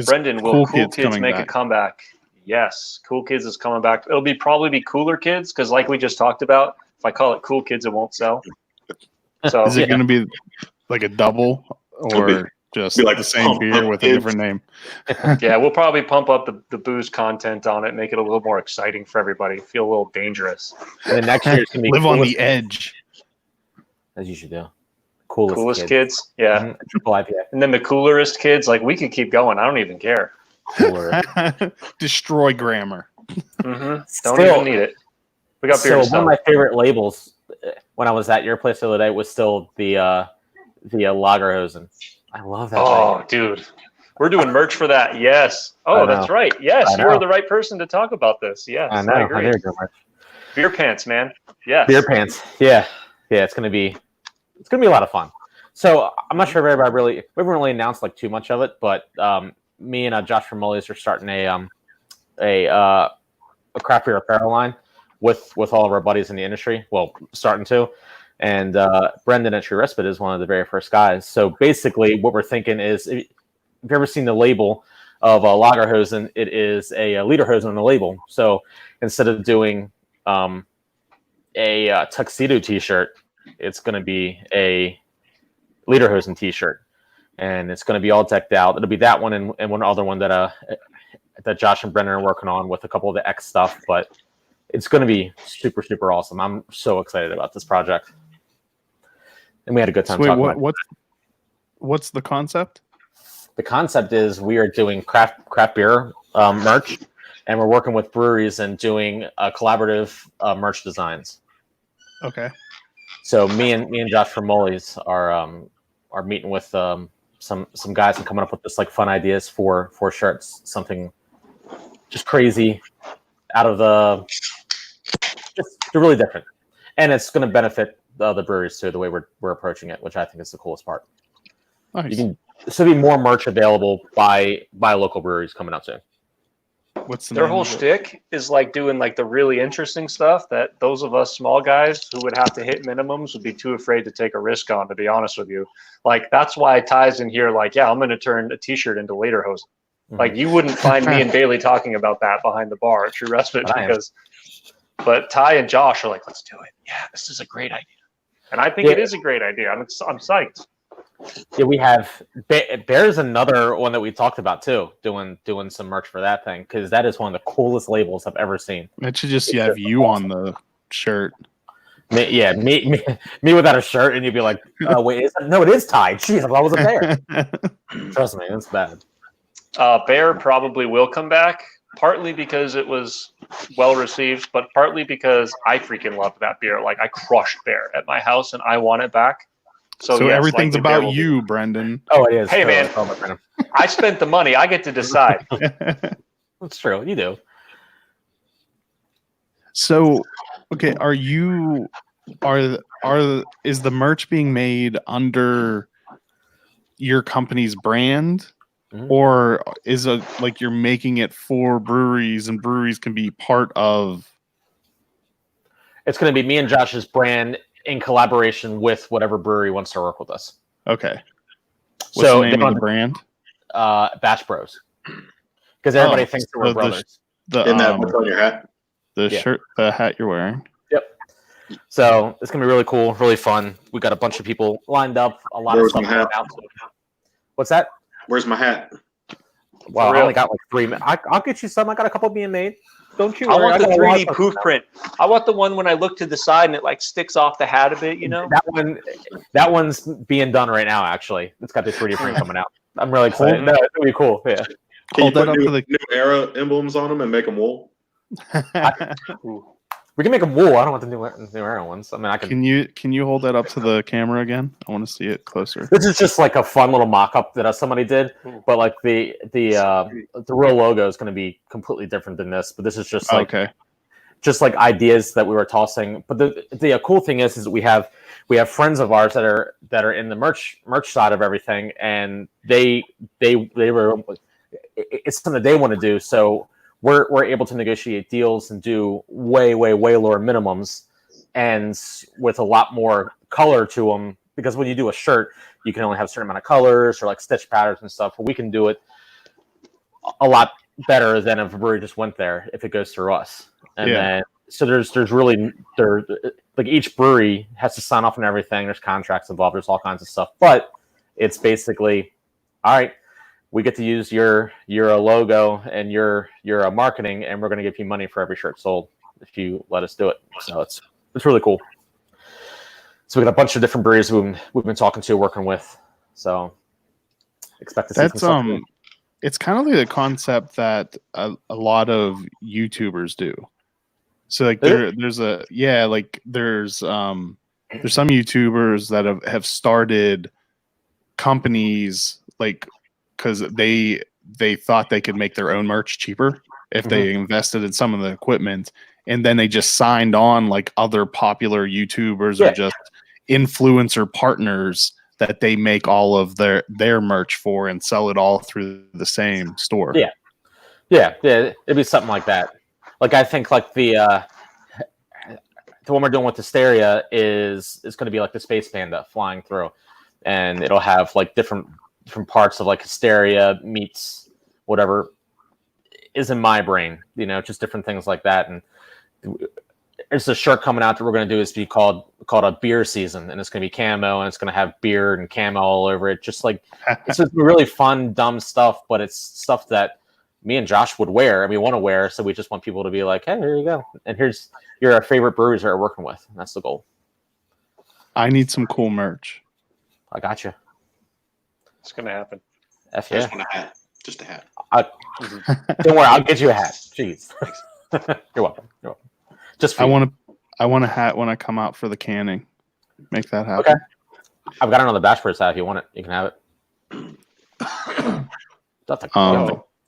Brendan, will Cool Kids make a comeback? Yes, Cool Kids is coming back. It'll probably be Cooler Kids, because like we just talked about, if I call it Cool Kids, it won't sell. So is it going to be like a double, or just like the same beer with a different name? Yeah, we'll probably pump up the booze content on it, make it a little more exciting for everybody. Feel a little dangerous. And then next year it's going to be live on the edge, as you should do. Coolest kids. Yeah. Mm-hmm. Triple IPA. And then the coolerest kids. Like, we could keep going. I don't even care. Destroy grammar. Don't even need it. We got beer. So one of my favorite labels when I was at your place the other day was still the Lagerhosen. I love that. Oh, dude, we're doing merch for that. Yes. Oh, that's right. Yes, you are the right person to talk about this. Yes, I know. I agree. Beer pants, man. Yes. Beer pants. Yeah. It's gonna be a lot of fun. So I'm not sure if everybody we haven't really announced like too much of it, but me and Josh from Mully's are starting a craft beer apparel line with all of our buddies in the industry. Well, starting to, and Brendan at True Respite is one of the very first guys. So basically, what we're thinking is, if you've ever seen the label of a Lagerhosen, it is a Lederhosen on the label. So instead of doing a tuxedo T-shirt, it's going to be a Lederhosen T-shirt. And it's going to be all decked out. It'll be that one and one other one that Josh and Brendan are working on with a couple of the X stuff. But it's going to be super, super awesome. I'm so excited about this project. And we had a good time talking about it. What's the concept? The concept is we are doing craft beer merch, and we're working with breweries and doing collaborative merch designs. Okay. So me and Josh from Molly's are meeting with some guys and coming up with this like fun ideas for shirts, something just crazy, out of just really different, and it's going to benefit the breweries too. The way we're approaching it, which I think is the coolest part. Nice. You can still be more merch available by local breweries coming out soon. What's Their whole shtick is like doing like the really interesting stuff that those of us small guys who would have to hit minimums would be too afraid to take a risk on, to be honest with you. Like, that's why it ties in here. Like, yeah, I'm going to turn a t-shirt into lederhosen. Mhm. Like, you wouldn't find me and Bailey talking about that behind the bar at True Respite but Ty and Josh are like, let's do it. Yeah, this is a great idea. And I think it is a great idea. I'm psyched. Yeah, we have Bear's another one that we talked about too, doing some merch for that thing, because that is one of the coolest labels I've ever seen. It should just have you on the shirt. Me without a shirt, and you'd be like, "Oh wait, it is tied." Jeez, I wasn't there. Trust me, it's bad. Bear probably will come back, partly because it was well received, but partly because I freaking loved that beer. Like, I crushed Bear at my house, and I want it back. So yes, everything's like, about you, Brendan. Oh, it is. Hey, man. I spent the money. I get to decide. That's true. You do. So, okay, is the merch being made under your company's brand, or is it like you're making it for breweries and breweries can be part of? It's going to be me and Josh's brand in collaboration with whatever brewery wants to work with us. Okay. What's the name of the brand? Batch Bros. Because everybody thinks we're brothers. In that what's on your hat? The shirt, the hat you're wearing. Yep. So it's gonna be really cool, really fun. We got a bunch of people lined up. A lot of stuff coming out. What's that? Where's my hat? Well, I only got like 3 minutes. I'll get you some. I got a couple being made. Don't you worry. I want the 3D poof print. I want the one when I look to the side and it like sticks off the hat a bit, you know? That one's being done right now, actually. It's got the 3D print coming out. I'm really excited. No, it's gonna be cool. Yeah. Can you put new era emblems on them and make them wool? We can make them wool. I don't want the new era ones. I mean, I can. Can you hold that up to the camera again? I want to see it closer. This is just like a fun little mock-up that somebody did, but like the real logo is going to be completely different than this. But this is just like just like ideas that we were tossing. But the cool thing is that we have friends of ours that are in the merch side of everything, and they were, it's something they want to do. So we're able to negotiate deals and do way lower minimums, and with a lot more color to them. Because when you do a shirt, you can only have a certain amount of colors or like stitch patterns and stuff. But we can do it a lot better than if a brewery just went there if it goes through us. And then so there's really like each brewery has to sign off on everything. There's contracts involved. There's all kinds of stuff. But it's basically, all right, we get to use your logo and your marketing, and we're going to give you money for every shirt sold if you let us do it. So it's really cool. So we got a bunch of different breweries we've been talking to, working with. So expect to see some stuff. It's kind of like the concept that a lot of YouTubers do. So like there's some YouTubers that have started companies like because they thought they could make their own merch cheaper if they invested in some of the equipment, and then they just signed on like other popular YouTubers or just influencer partners that they make all of their merch for and sell it all through the same store. Yeah, it'd be something like that. Like I think like the one we're doing with Hysteria is going to be like the space panda flying through, and it'll have like different parts of like Hysteria meets whatever is in my brain, just different things like that. And it's a shirt coming out that we're going to do is be called a beer season, and it's going to be camo, and it's going to have beer and camo all over it. Just like it's just really fun, dumb stuff, but it's stuff that me and Josh would wear and we want to wear. So we just want people to be like, hey, here you go. And here's your favorite breweries that we're working with. And that's the goal. I need some cool merch. I got you. It's going to happen. F yeah. I just want a hat. Just a hat. Don't worry. I'll get you a hat. Jeez. You're welcome. Just for I want a hat when I come out for the canning. make that happen. Okay. I've got it on the dashboard side. If you want it, you can have it. That's a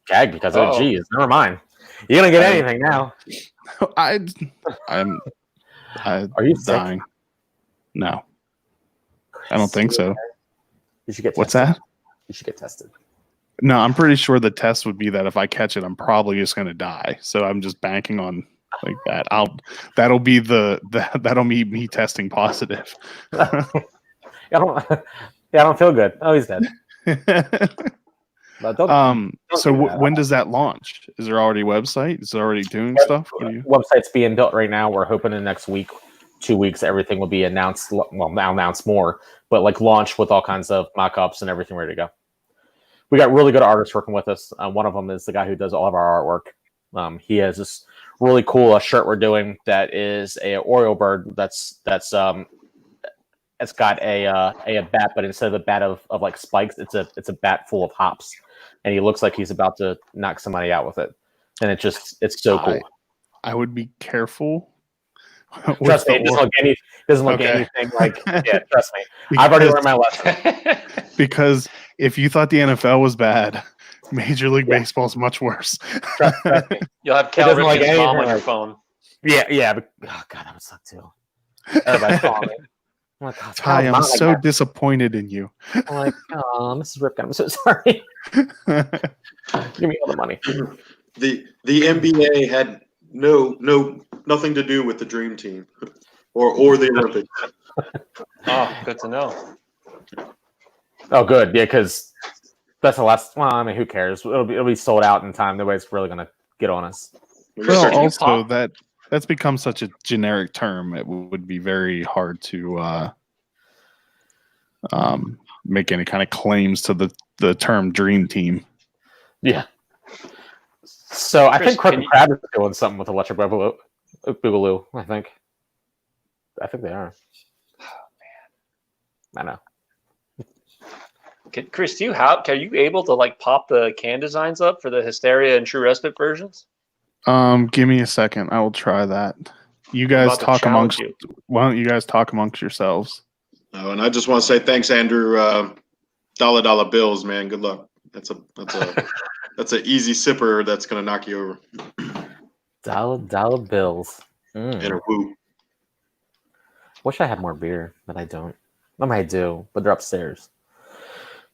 gag because of it. Geez, never mind. You're gonna get anything now. I'm Are you dying? sick? No, I don't think so. You should get tested. What's that? You should get tested. No, I'm pretty sure the test would be that if I catch it, I'm probably just gonna die. So I'm just banking on like that. That'll be that'll be me testing positive. I don't feel good. Oh, he's dead. So when does that launch? Is there already a website? Is it already doing stuff? Website's being built right now. We're hoping in the next week, 2 weeks, everything will be announced. Well, now announced more, but like launch with all kinds of mock-ups and everything ready to go. We got really good artists working with us. One of them is the guy who does all of our artwork. He has this really cool shirt we're doing that is a Oriole bird that's it's got a bat, but instead of the bat of like spikes, it's a bat full of hops, and he looks like he's about to knock somebody out with it, and it's so cool. I would be careful. Trust me, it doesn't look anything like. Yeah, trust me. I've already learned my lesson. Because if you thought the NFL was bad, Major League Baseball is much worse. Trust me. You'll have Cal Ripken's mom on your phone. Yeah. But, oh God, that would suck too. Everybody's calling me. I'm like, oh, Ty, I'm so disappointed in you. I'm like, oh, Mrs. Ripken, I'm so sorry. Give me all the money. The NBA had nothing to do with the Dream Team or the Olympics. Oh, good to know. Oh, good. Yeah, because that's the last. Well, I mean, who cares? It'll be sold out in time. Nobody's really gonna get on us. Well, also that's become such a generic term. It would be very hard to make any kind of claims to the term Dream Team. Yeah. So I think Crooked Crab is doing something with Electric Boogaloo. I think they are. Oh man, I know. Chris, are you able to like pop the can designs up for the Hysteria and True Respite versions? Give me a second. I will try that. You guys talk amongst. Why don't you guys talk amongst yourselves? Oh, and I just want to say thanks, Andrew. Dollar bills, man. Good luck. That's an easy sipper that's gonna knock you over. Dollar bills. And a woo. Wish I had more beer, but I don't. I might do, but they're upstairs.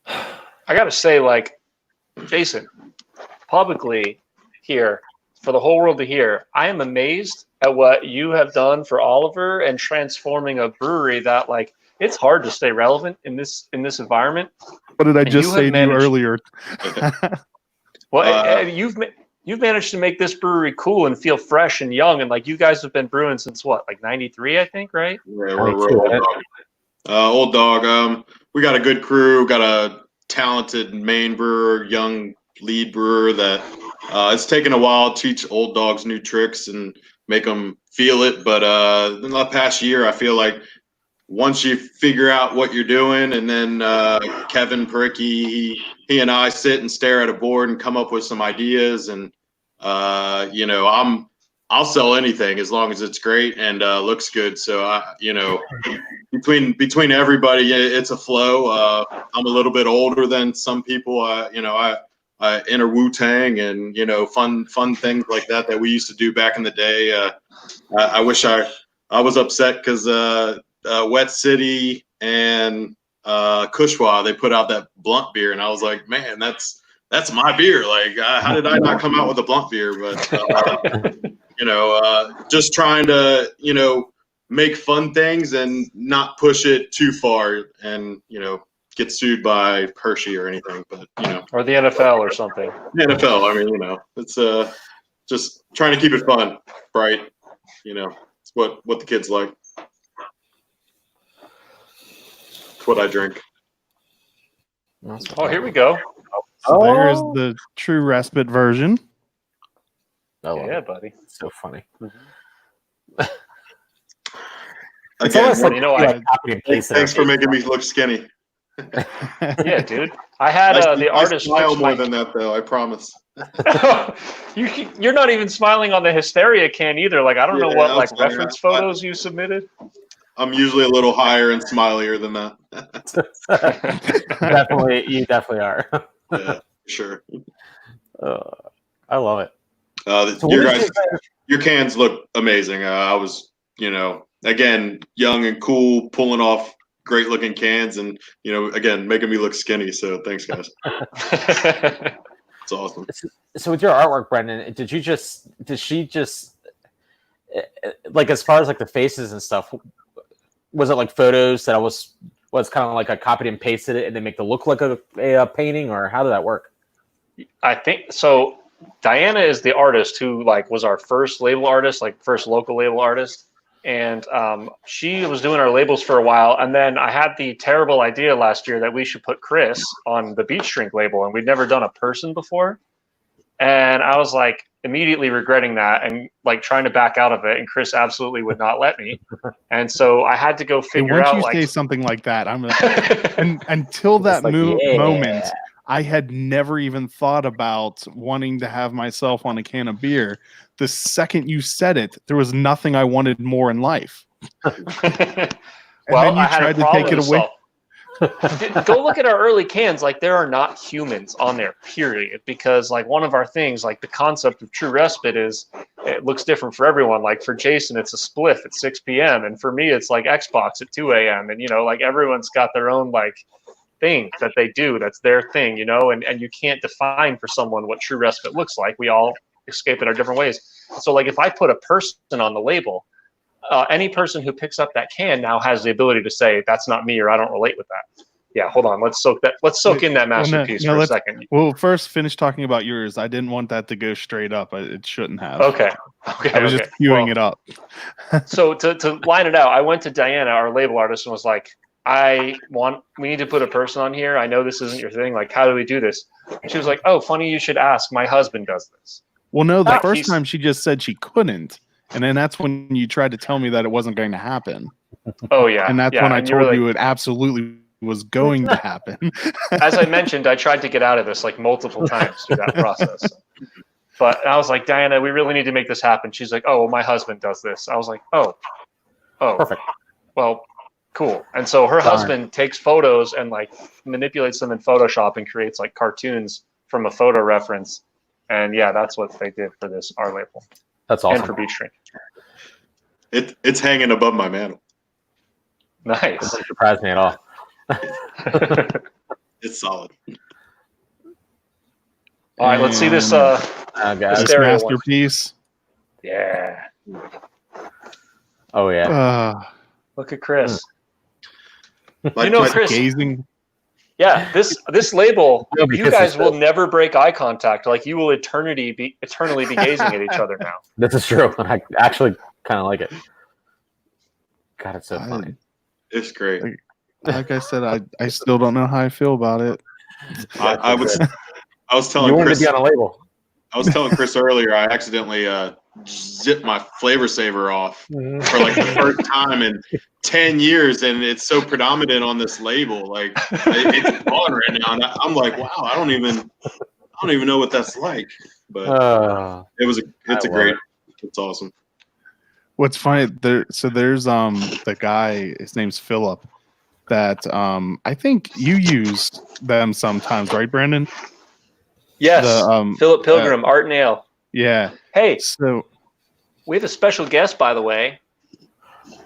I gotta say, like, Jason, publicly here, for the whole world to hear, I am amazed at what you have done for Oliver and transforming a brewery that, like, it's hard to stay relevant in this environment. What did I just say to you earlier? Well, you've managed to make this brewery cool and feel fresh and young, and like you guys have been brewing since what, like '93, I think, right? Yeah, we're old dog. We got a good crew, got a talented main brewer, young lead brewer that it's taken a while to teach old dogs new tricks and make them feel it. But in the past year, I feel like once you figure out what you're doing, and then Kevin Pericky, he and I sit and stare at a board and come up with some ideas. And I'll sell anything as long as it's great and looks good. So between everybody, it's a flow. I'm a little bit older than some people. I enter Wu-Tang and fun things like that we used to do back in the day. I wish I was upset because Wet City and Kushwa, they put out that blunt beer, and I was like, man, that's my beer. Like, how did I not come out with a blunt beer? But just trying to make fun things and not push it too far, and get sued by Hershey or anything. But or the NFL or something. The NFL. I mean, it's just trying to keep it fun, bright. It's what the kids like. What I drink. Oh, here we go. So there's the True Respite version. Yeah, buddy. So funny. Again, thanks for making me look skinny. Yeah, dude. I had the artist smile more than that, though. I promise. You're not even smiling on the Hysteria can either. Like, I don't know what reference photos you submitted. I'm usually a little higher and smilier than that. Definitely, you definitely are. Yeah, sure. I love it. So Your cans look amazing. I was, again, young and cool, pulling off great looking cans, and again, making me look skinny. So thanks, guys. It's awesome. So with your artwork, Brendan, did she just like, as far as like the faces and stuff, was it like photos that was kind of like I copied and pasted it and then make it look like a painting, or how did that work? I think so. Diana is the artist who was our first label artist, first local label artist. And she was doing our labels for a while. And then I had the terrible idea last year that we should put Kreis on the Beach Drink label. And we'd never done a person before. And I was immediately regretting that and trying to back out of it. And Kreis absolutely would not let me. And so I had to go figure out. Once you say something like that, and until that moment, I had never even thought about wanting to have myself on a can of beer. The second you said it, there was nothing I wanted more in life. And then you tried to take it away. Go look at our early cans. There are not humans on there, period. Because one of our things, the concept of True Respite is it looks different for everyone. For Jason, it's a spliff at 6 p.m. And for me, it's Xbox at 2 a.m. And, everyone's got their own, thing that they do. That's their thing, and you can't define for someone what True Respite looks like. We all escape it our different ways. So if I put a person on the label, any person who picks up that can now has the ability to say that's not me, or I don't relate with that. Yeah, hold on. Let's soak in that masterpiece for a second. Well, first finish talking about yours. I didn't want that to go straight up. It shouldn't have. Okay. I was just queuing it up. So to line it out, I went to Diana, our label artist, and was like, we need to put a person on here. I know this isn't your thing. How do we do this? And she was like, oh, funny you should ask. My husband does this. Well, no, the first time she just said she couldn't. And then that's when you tried to tell me that it wasn't going to happen. Oh, yeah. And that's when I told you it absolutely was going to happen. As I mentioned, I tried to get out of this multiple times through that process. But I was like, Diana, we really need to make this happen. She's like, oh, well, my husband does this. I was like, oh, perfect. Well, cool. And so her husband takes photos and manipulates them in Photoshop and creates cartoons from a photo reference. And yeah, that's what they did for this our label. That's awesome. And for Beach Drink. It's hanging above my mantle. Nice. It doesn't surprise me at all. It's solid. All right, let's see this this masterpiece. One. Yeah. Oh yeah. Look at Kreis. Kreis. Gazing. Yeah, this label, you guys will never break eye contact. You will eternally be gazing at each other now. This is true. I actually kind of like it. God, it's so funny. It's great. Like I said, I still don't know how I feel about it. I was telling you wanted Chris to be on a label. I was telling Chris earlier, I accidentally zipped my flavor saver off for the first time in 10 years, and it's so predominant on this label. It's gone right now, and I'm like, wow, I don't even know what that's like. But it's awesome. What's funny there's the guy, his name's Philip, that I think you use them sometimes, right, Brandon? Yes, Philip Pilgrim, Art and Ale. Yeah. Hey, so we have a special guest, by the way.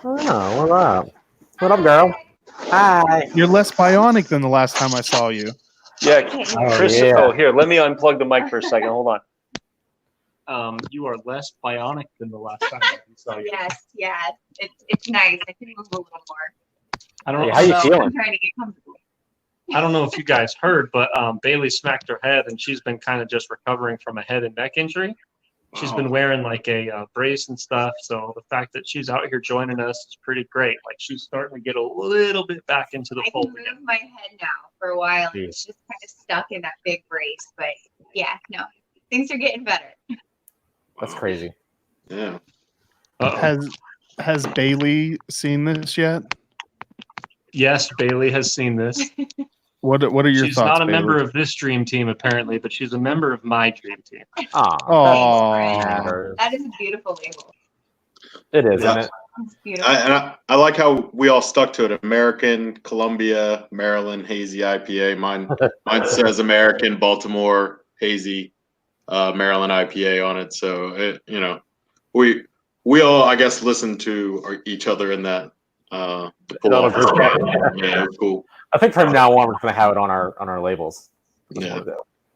Oh, what up? What up, girl? Hi. You're less bionic than the last time I saw you. Yeah, Chris. Yeah. Oh, here, let me unplug the mic for a second. Hold on. You are less bionic than the last time I saw you. Yes. It's nice. I can move a little more. I don't know. How you feeling? I'm trying to get comfortable. I don't know if you guys heard, but Bailey smacked her head, and she's been kind of just recovering from a head and neck injury. She's been wearing a brace and stuff. So the fact that she's out here joining us is pretty great. She's starting to get a little bit back into the fold again. I can move my head now. For a while, it was just kind of stuck in that big brace. But yeah, no, things are getting better. That's crazy. Yeah. Has Bailey seen this yet? Yes, Bailey has seen this. What are your thoughts? She's not a Bailey? member of this dream team apparently, but she's a member of my dream team. Oh, That is a beautiful label. It is, isn't it? It's beautiful. I like how we all stuck to it. American, Columbia, Maryland, hazy IPA. Mine says American, Baltimore, hazy, Maryland IPA on it. So we all, I guess, listen to each other in that. To pull off. Yeah, it was cool. I think from now on we're going to have it on our labels. Yeah.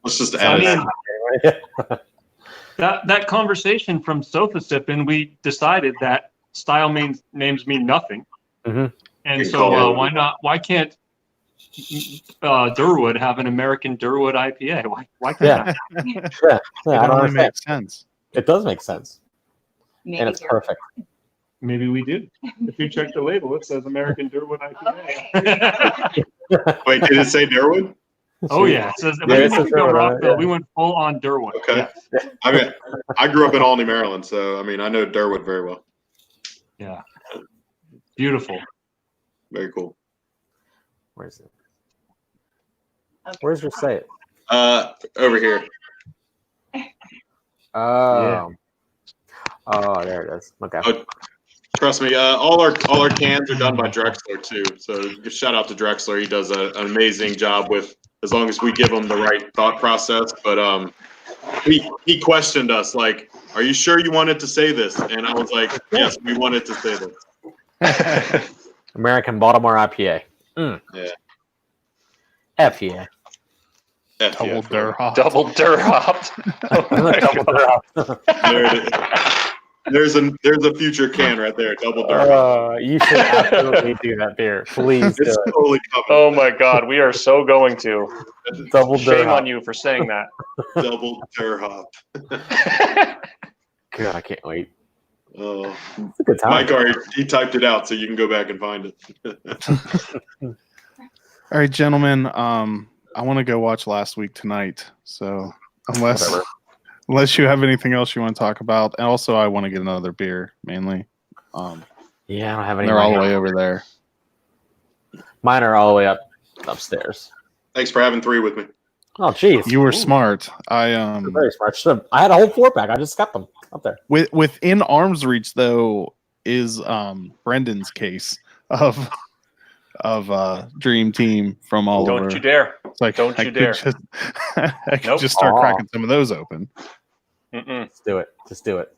Let's just add it. That conversation from Sofa Sippin', we decided that style names mean nothing. Mm-hmm. And so why can't Durwood have an American Durwood IPA? Why can't that? Yeah, it only makes sense. It does make sense. Maybe and it's perfect. Maybe we do. If you check the label, it says American Durwood IPA. Wait, did it say Durwood? Oh yeah, it says Rockville. We went full on Durwood. Okay. Yeah. I mean, I grew up in Albany, Maryland, so I mean I know Durwood very well. Yeah. Beautiful. Very cool. Where is it? Okay. Where's your site? Over here. Oh, there it is. Okay. Trust me, all our cans are done by Drexler too. So just shout out to Drexler. He does an amazing job with, as long as we give him the right thought process. But he questioned us like, "Are you sure you wanted to say this?" And I was like, "Yes, we wanted to say this." American Baltimore IPA. Yeah. F yeah. Double Durhop. Double Durhop. Double Durhop. There it is. There's a future can right there. Double Durhop. You should absolutely do that beer. Please do it. Totally oh my God, we are so going to. Double Shame Durhop. on you for saying that. Double Durhop. God, I can't wait. Oh, it's a good time. Mike already he typed it out, so you can go back and find it. All right, gentlemen. I want to go watch Last Week tonight. So unless you have anything else you want to talk about, and also I want to get another beer mainly. Yeah, I don't have any. They're all the way over there. Mine are all the way upstairs. Thanks for having 3 with me. Oh, jeez. You were smart. You're very smart. I had a whole 4-pack. I just got them up there. Within arm's reach, though, is Brendan's case of Dream Team from all over. Don't you dare! It's like, don't you dare! I could just start cracking some of those open. Let's do it. Just do it.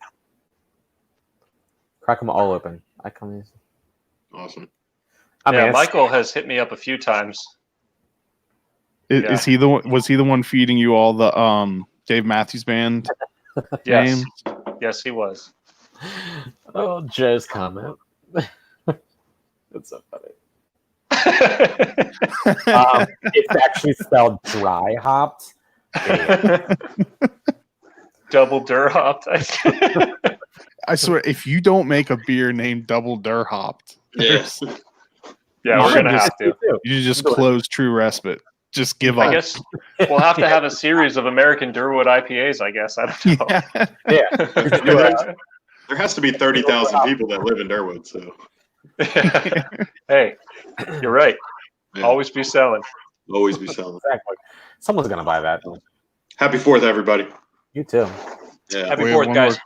Crack them all open. Awesome. Michael has hit me up a few times. Is he the one? Was he the one feeding you all the Dave Matthews Band yes. names? Yes, he was. Oh, Joe's comment. That's so funny. It's actually spelled dry hopped. Double Durhopped. I swear, if you don't make a beer named Double Durhopped, yes, we're gonna have to. You just close True Respite. Just give up. I guess we'll have to have a series of American Durwood IPAs. I guess I don't know. Yeah. There has to be 30,000 people that live in Durwood. So. Hey, you're right. Yeah. Always be selling. Always be selling. Exactly. Someone's gonna buy that. Happy 4th, everybody. You too. Yeah. Happy 4th, guys.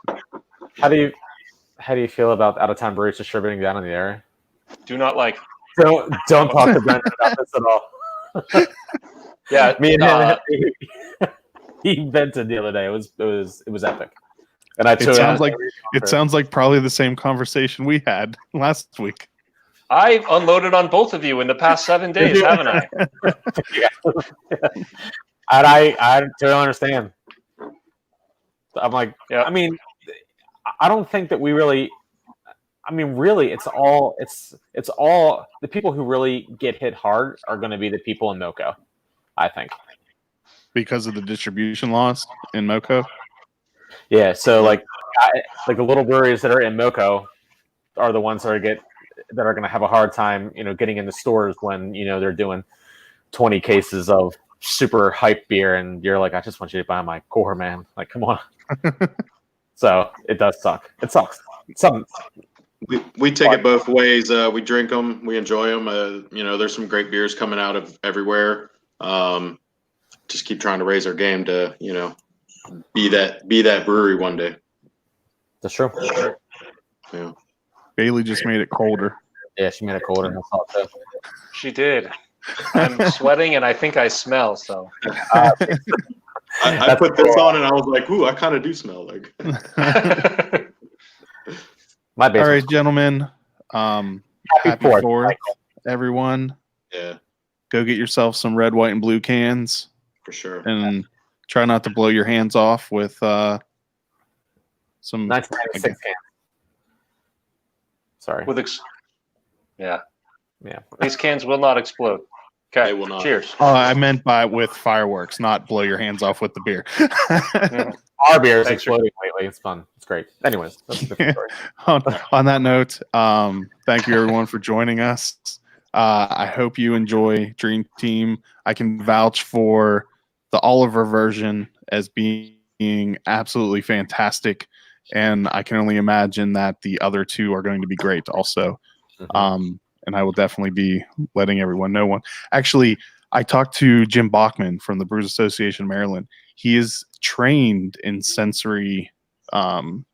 How do you feel about out of town breweries distributing down in the area? Do not like. Don't talk to Brendan about this at all. Yeah, me and him. He vented the other day. It was epic. And it sounds like probably the same conversation we had last week. I've unloaded on both of you in the past 7 days, haven't I? And I don't understand. I'm like, yeah. I mean, I don't think that we really. I mean, really, it's all the people who really get hit hard are going to be the people in MoCo, I think, because of the distribution loss in MoCo. Yeah, so like the little breweries that are in MoCo are the ones that are going to have a hard time, getting into stores when they're doing 20 cases of super hype beer, and you're like, I just want you to buy my core, man. Like, come on. So it does suck. It sucks. We take it both ways. We drink them, we enjoy them. There's some great beers coming out of everywhere. Just keep trying to raise our game to, be that brewery one day. That's true. Yeah. Bailey just made it colder. Yeah, she made it colder than salt too. She did. I'm sweating and I think I smell. So I put this on and I was like, ooh, I kind of do smell like. My All basement. right, gentlemen. Happy 4th, everyone. Yeah, Go get yourself some red, white, and blue cans, for sure. and try not to blow your hands off with some. 1996 can. Sorry. Yeah. Yeah. These cans will not explode. Okay. They will not. Cheers. I meant by with fireworks, not blow your hands off with the beer. Our beer is Thanks, exploding lately. It's fun. It's great. Anyways, that's a different story. on that note, thank you everyone for joining us. I hope you enjoy Dream Team. I can vouch for the Oliver version as being absolutely fantastic, and I can only imagine that the other two are going to be great also. And I will definitely be letting everyone know one. Actually, I talked to Jim Bachman from the Brewers Association of Maryland. He is trained in sensory paneling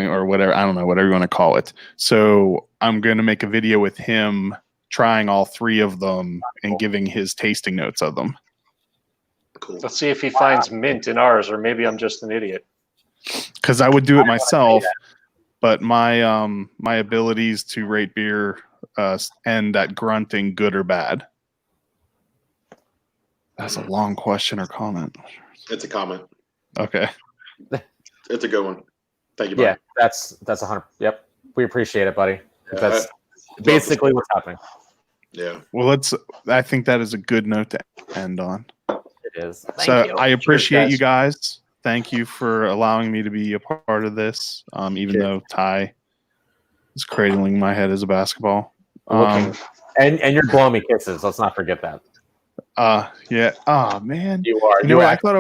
or whatever. I don't know, whatever you want to call it. So I'm going to make a video with him trying all 3 of them and giving his tasting notes of them. Cool. Let's see if he finds mint in ours, or maybe I'm just an idiot. Because I would do it myself, but my my abilities to rate beer end at grunting, good or bad. That's a long question or comment. It's a comment. Okay. It's a good one. Thank you, buddy. Yeah, that's 100. Yep, we appreciate it, buddy. Yeah, That's basically what's happening. Yeah. Well, I think that is a good note to end on. It is. So I appreciate guys. you guys. Thank you for allowing me to be a part of this, even though Ty is cradling my head as a basketball. And you're blowing me kisses. Let's not forget that. Yeah. Oh man. You are. You know, I thought I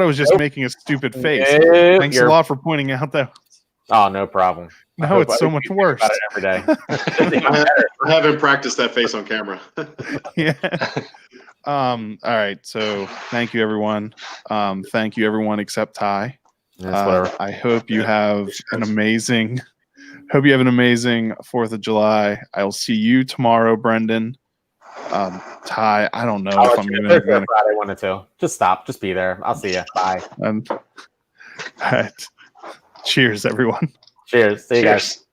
was just making a stupid face. Nope, Thanks a lot for pointing out that. Oh, no problem. No, it's so much worse. About it every day. I haven't practiced that face on camera. Yeah. All right. So thank you, everyone. Thank you, everyone except Ty. Whatever. I hope you have an amazing 4th of July. I'll see you tomorrow, Brendan. Ty, I don't know if I'm even going to. Friday 1 to 2. Just stop. Just be there. I'll see you. Bye. All right. Cheers, everyone. Cheers. See you guys. Cheers.